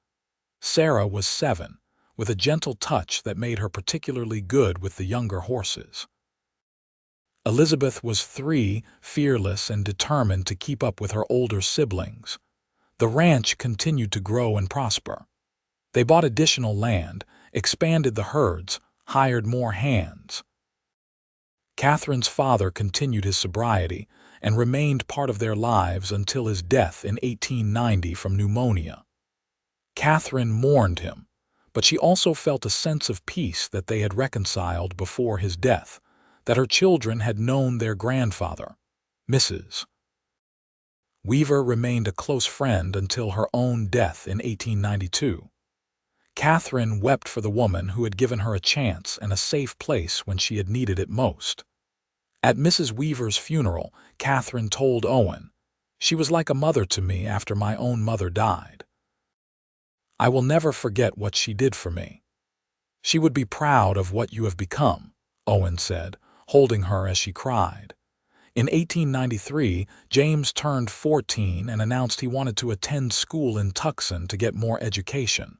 Sarah was 7, with a gentle touch that made her particularly good with the younger horses. Elizabeth was 3, fearless and determined to keep up with her older siblings. The ranch continued to grow and prosper. They bought additional land, expanded the herds, hired more hands. Catherine's father continued his sobriety and remained part of their lives until his death in 1890 from pneumonia. Catherine mourned him, but she also felt a sense of peace that they had reconciled before his death, that her children had known their grandfather, Mrs. Weaver remained a close friend until her own death in 1892. Katherine wept for the woman who had given her a chance and a safe place when she had needed it most. At Mrs. Weaver's funeral, Katherine told Owen, "She was like a mother to me after my own mother died. I will never forget what she did for me." "She would be proud of what you have become," Owen said, holding her as she cried. In 1893, James turned 14 and announced he wanted to attend school in Tucson to get more education.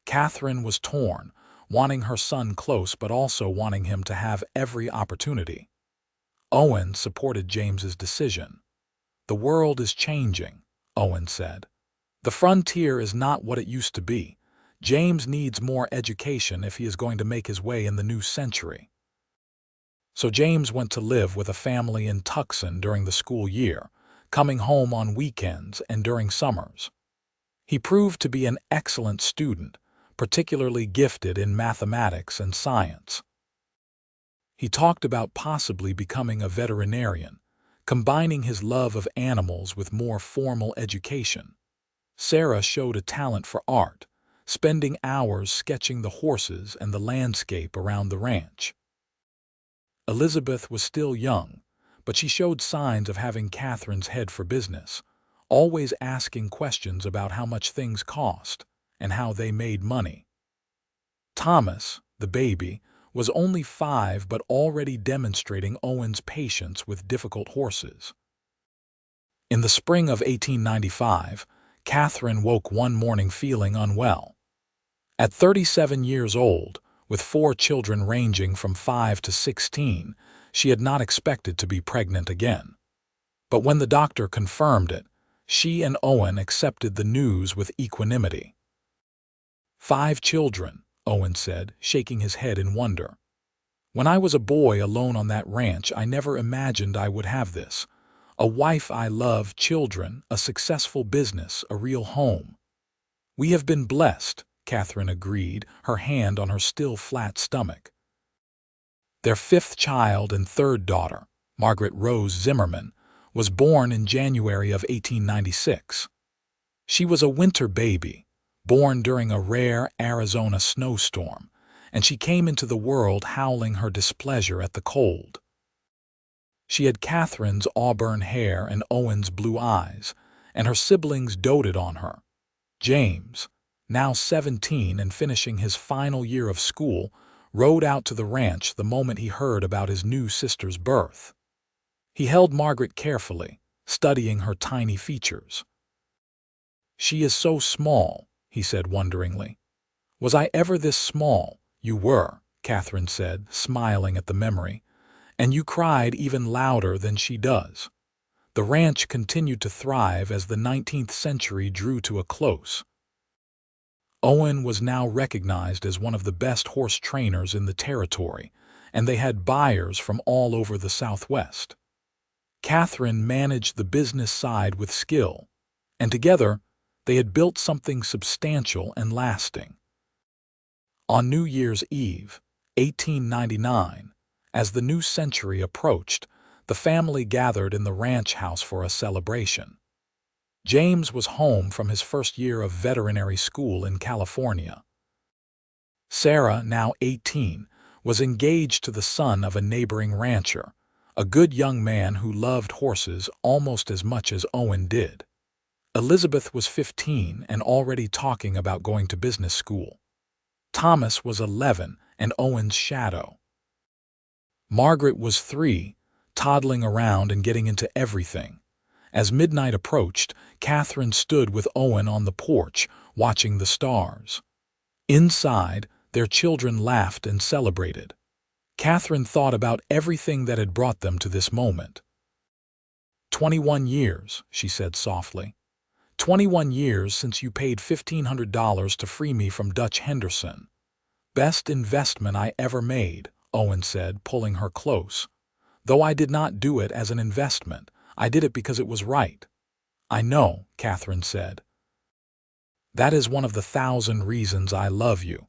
Katherine was torn, wanting her son close but also wanting him to have every opportunity. Owen supported James's decision. "The world is changing," Owen said. "The frontier is not what it used to be. James needs more education if he is going to make his way in the new century." So James went to live with a family in Tucson during the school year, coming home on weekends and during summers. He proved to be an excellent student, particularly gifted in mathematics and science. He talked about possibly becoming a veterinarian, combining his love of animals with more formal education. Sarah showed a talent for art, spending hours sketching the horses and the landscape around the ranch. Elizabeth was still young, but she showed signs of having Katherine's head for business, always asking questions about how much things cost and how they made money. Thomas, the baby, was only 5 but already demonstrating Owen's patience with difficult horses. In the spring of 1895, Katherine woke one morning feeling unwell. At 37 years old, with 4 children ranging from 5 to 16, she had not expected to be pregnant again. But when the doctor confirmed it, she and Owen accepted the news with equanimity. "5 children," Owen said, shaking his head in wonder. "When I was a boy alone on that ranch, I never imagined I would have this. A wife I love, children, a successful business, a real home." "We have been blessed," Katherine agreed, her hand on her still flat stomach. Their 5th child and 3rd daughter, Margaret Rose Zimmerman, was born in January of 1896. She was a winter baby, born during a rare Arizona snowstorm, and she came into the world howling her displeasure at the cold. She had Katherine's auburn hair and Owen's blue eyes, and her siblings doted on her. James, now 17 and finishing his final year of school, rode out to the ranch the moment he heard about his new sister's birth. He held Margaret carefully, studying her tiny features. "She is so small," he said wonderingly. "Was I ever this small?" "You were," Katherine said, smiling at the memory, "and you cried even louder than she does." The ranch continued to thrive as the 19th century drew to a close. Owen was now recognized as one of the best horse trainers in the territory, and they had buyers from all over the Southwest. Katherine managed the business side with skill, and together they had built something substantial and lasting. On New Year's Eve, 1899, as the new century approached, the family gathered in the ranch house for a celebration. James was home from his first year of veterinary school in California. Sarah, now 18, was engaged to the son of a neighboring rancher, a good young man who loved horses almost as much as Owen did. Elizabeth was 15 and already talking about going to business school. Thomas was 11 and Owen's shadow. Margaret was 3, toddling around and getting into everything. As midnight approached, Katherine stood with Owen on the porch, watching the stars. Inside, their children laughed and celebrated. Katherine thought about everything that had brought them to this moment. 21 years, she said softly. 21 years since you paid $1,500 to free me from Dutch Henderson. Best investment I ever made, Owen said, pulling her close. Though I did not do it as an investment, I did it because it was right. I know, Katherine said. That is one of the 1,000 reasons I love you.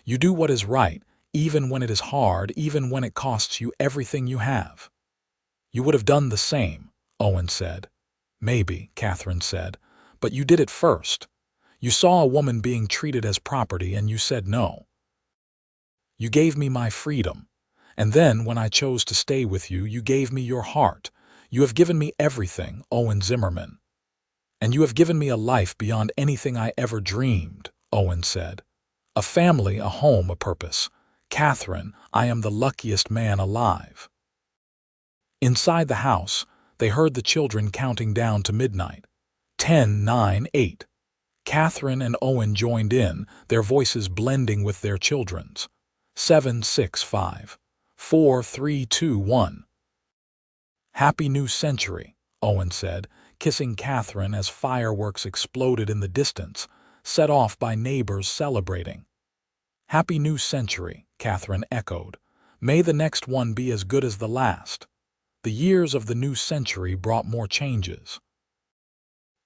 You do what is right, even when it is hard, even when it costs you everything you have. You would have done the same, Owen said. Maybe, Katherine said, but you did it first. You saw a woman being treated as property and you said no. You gave me my freedom. And then, when I chose to stay with you, you gave me your heart. You have given me everything, Owen Zimmerman. And you have given me a life beyond anything I ever dreamed, Owen said. A family, a home, a purpose. Katherine, I am the luckiest man alive. Inside the house, they heard the children counting down to midnight. 10, 9, 8. Katherine and Owen joined in, their voices blending with their children's. 7, 6, 5, 4, 3, 2, 1. Happy New Century, Owen said, kissing Katherine as fireworks exploded in the distance, set off by neighbors celebrating. Happy New Century, Katherine echoed. May the next one be as good as the last. The years of the new century brought more changes.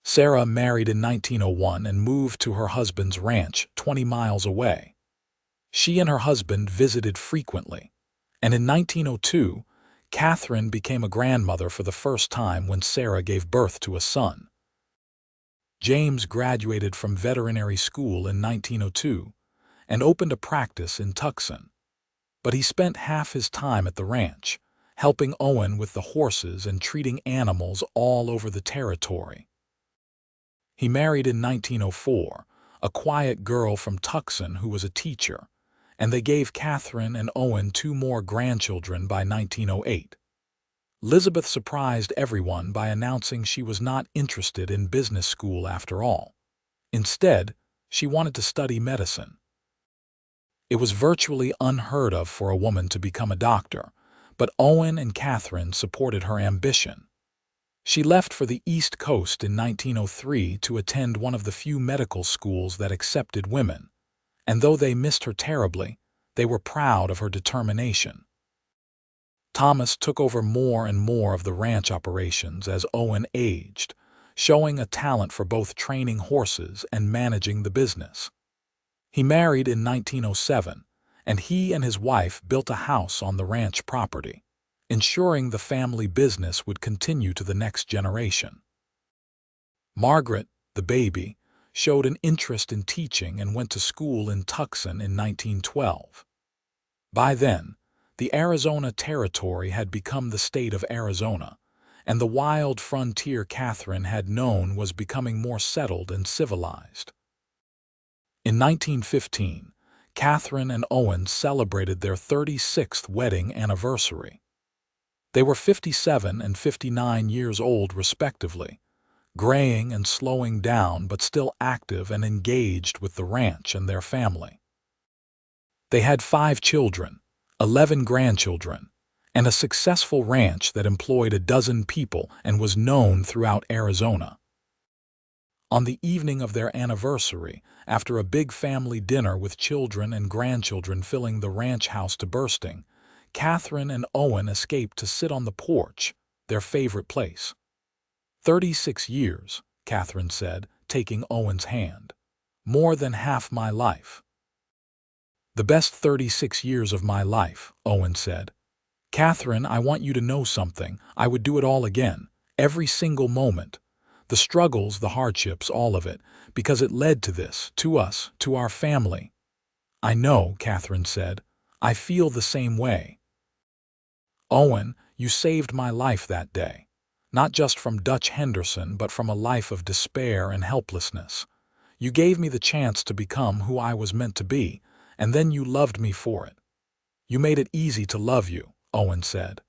Sarah married in 1901 and moved to her husband's ranch 20 miles away. She and her husband visited frequently, and in 1902, Katherine became a grandmother for the first time when Sarah gave birth to a son. James graduated from veterinary school in 1902 and opened a practice in Tucson, but he spent half his time at the ranch, helping Owen with the horses and treating animals all over the territory. He married in 1904, a quiet girl from Tucson who was a teacher, and they gave Katherine and Owen 2 more grandchildren by 1908. Elizabeth surprised everyone by announcing she was not interested in business school after all. Instead, she wanted to study medicine. It was virtually unheard of for a woman to become a doctor, but Owen and Katherine supported her ambition. She left for the East Coast in 1903 to attend one of the few medical schools that accepted women, and though they missed her terribly, they were proud of her determination. Thomas took over more and more of the ranch operations as Owen aged, showing a talent for both training horses and managing the business. He married in 1907, and he and his wife built a house on the ranch property, ensuring the family business would continue to the next generation. Margaret, the baby, showed an interest in teaching and went to school in Tucson in 1912. By then, the Arizona Territory had become the state of Arizona, and the wild frontier Katherine had known was becoming more settled and civilized. In 1915, Katherine and Owen celebrated their 36th wedding anniversary. They were 57 and 59 years old respectively, graying and slowing down but still active and engaged with the ranch and their family. They had 5 children, 11 grandchildren, and a successful ranch that employed a dozen people and was known throughout Arizona. On the evening of their anniversary, after a big family dinner with children and grandchildren filling the ranch house to bursting, Katherine and Owen escaped to sit on the porch, their favorite place. 36 years, Katherine said, taking Owen's hand. More than half my life. The best 36 years of my life, Owen said. Katherine, I want you to know something. I would do it all again, every single moment. The struggles, the hardships, all of it, because it led to this, to us, to our family. I know, Katherine said. I feel the same way. Owen, you saved my life that day. Not just from Dutch Henderson, but from a life of despair and helplessness. You gave me the chance to become who I was meant to be, and then you loved me for it. You made it easy to love you, Owen said.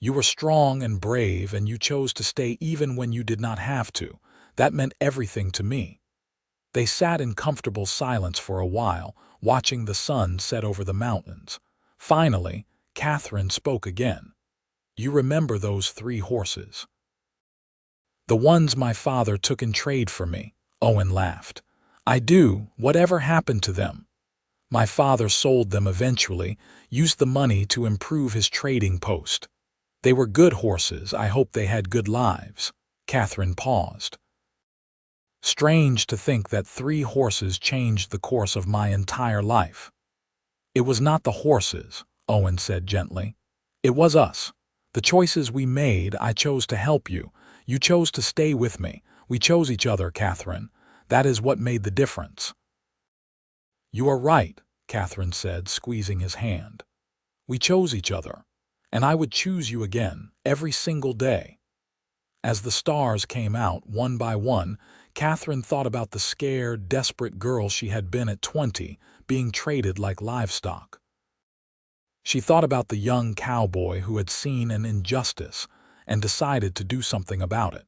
You were strong and brave, and you chose to stay even when you did not have to. That meant everything to me. They sat in comfortable silence for a while, watching the sun set over the mountains. Finally, Katherine spoke again. You remember those 3 horses? The ones my father took in trade for me, Owen laughed. I do. Whatever happened to them? My father sold them eventually, used the money to improve his trading post. They were good horses. I hope they had good lives. Katherine paused. Strange to think that 3 horses changed the course of my entire life. It was not the horses, Owen said gently. It was us. The choices we made. I chose to help you. You chose to stay with me. We chose each other, Katherine. That is what made the difference." "You are right," Katherine said, squeezing his hand. "We chose each other, and I would choose you again, every single day." As the stars came out, one by one, Katherine thought about the scared, desperate girl she had been at 20, being traded like livestock. She thought about the young cowboy who had seen an injustice and decided to do something about it.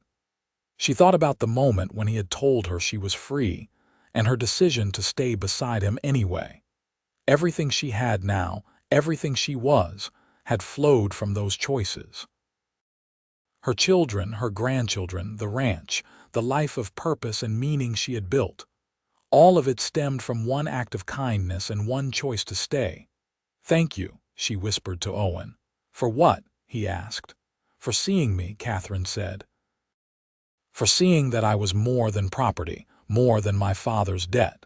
She thought about the moment when he had told her she was free, and her decision to stay beside him anyway. Everything she had now, everything she was, had flowed from those choices. Her children, her grandchildren, the ranch, the life of purpose and meaning she had built. All of it stemmed from one act of kindness and one choice to stay. "Thank you," she whispered to Owen. "For what?" he asked. "For seeing me," Katherine said. "For seeing that I was more than property, more than my father's debt.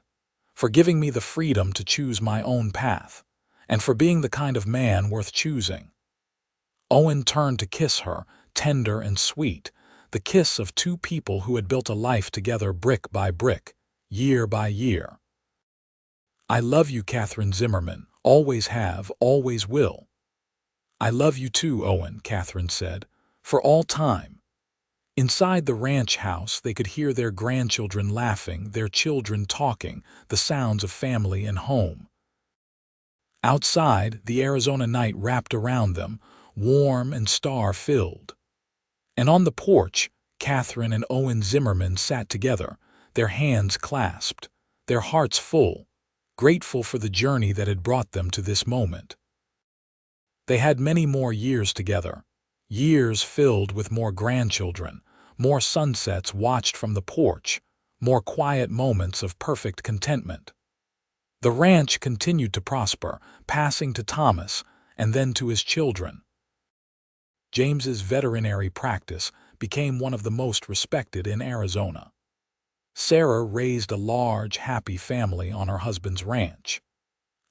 For giving me the freedom to choose my own path, and for being the kind of man worth choosing." Owen turned to kiss her, tender and sweet, the kiss of two people who had built a life together brick by brick, year by year. "I love you, Katherine Zimmerman, always have, always will." "I love you too, Owen," Katherine said, "for all time." Inside the ranch house, they could hear their grandchildren laughing, their children talking, the sounds of family and home. Outside, the Arizona night wrapped around them, warm and star-filled. And on the porch, Katherine and Owen Zimmerman sat together, their hands clasped, their hearts full, grateful for the journey that had brought them to this moment. They had many more years together, years filled with more grandchildren, more sunsets watched from the porch, more quiet moments of perfect contentment. The ranch continued to prosper, passing to Thomas and then to his children. James's veterinary practice became one of the most respected in Arizona. Sarah raised a large, happy family on her husband's ranch.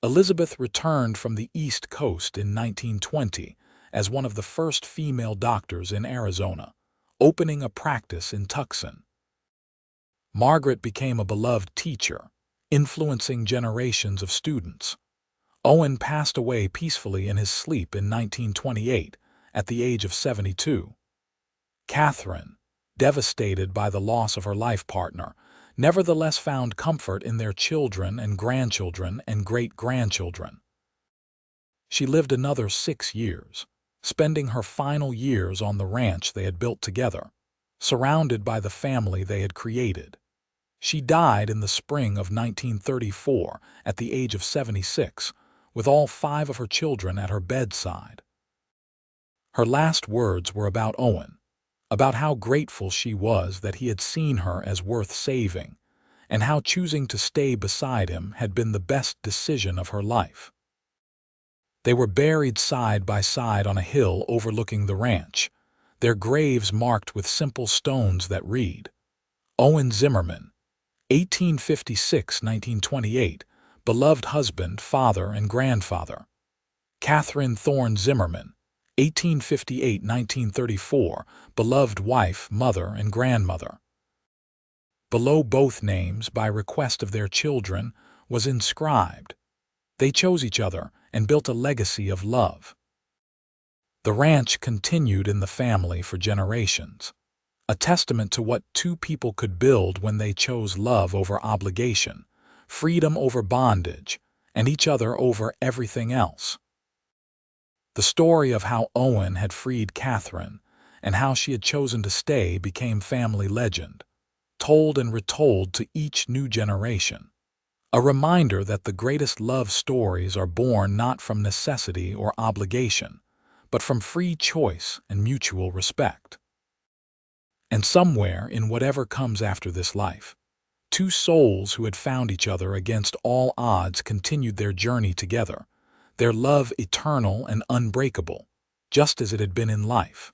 Elizabeth returned from the East Coast in 1920 as one of the first female doctors in Arizona, opening a practice in Tucson. Margaret became a beloved teacher, influencing generations of students. Owen passed away peacefully in his sleep in 1928, at the age of 72. Katherine, devastated by the loss of her life partner, nevertheless found comfort in their children and grandchildren and great-grandchildren. She lived another 6 years, spending her final years on the ranch they had built together, surrounded by the family they had created. She died in the spring of 1934 at the age of 76, with all 5 of her children at her bedside. Her last words were about Owen, about how grateful she was that he had seen her as worth saving, and how choosing to stay beside him had been the best decision of her life. They were buried side by side on a hill overlooking the ranch, their graves marked with simple stones that read, "Owen Zimmerman, 1856–1928, beloved husband, father, and grandfather. Katherine Thorne Zimmerman, 1858–1934, beloved wife, mother, and grandmother." Below both names, by request of their children, was inscribed, "They chose each other and built a legacy of love." The ranch continued in the family for generations, a testament to what two people could build when they chose love over obligation, freedom over bondage, and each other over everything else. The story of how Owen had freed Katherine and how she had chosen to stay became family legend, told and retold to each new generation. A reminder that the greatest love stories are born not from necessity or obligation, but from free choice and mutual respect. And somewhere in whatever comes after this life, two souls who had found each other against all odds continued their journey together, their love eternal and unbreakable, just as it had been in life.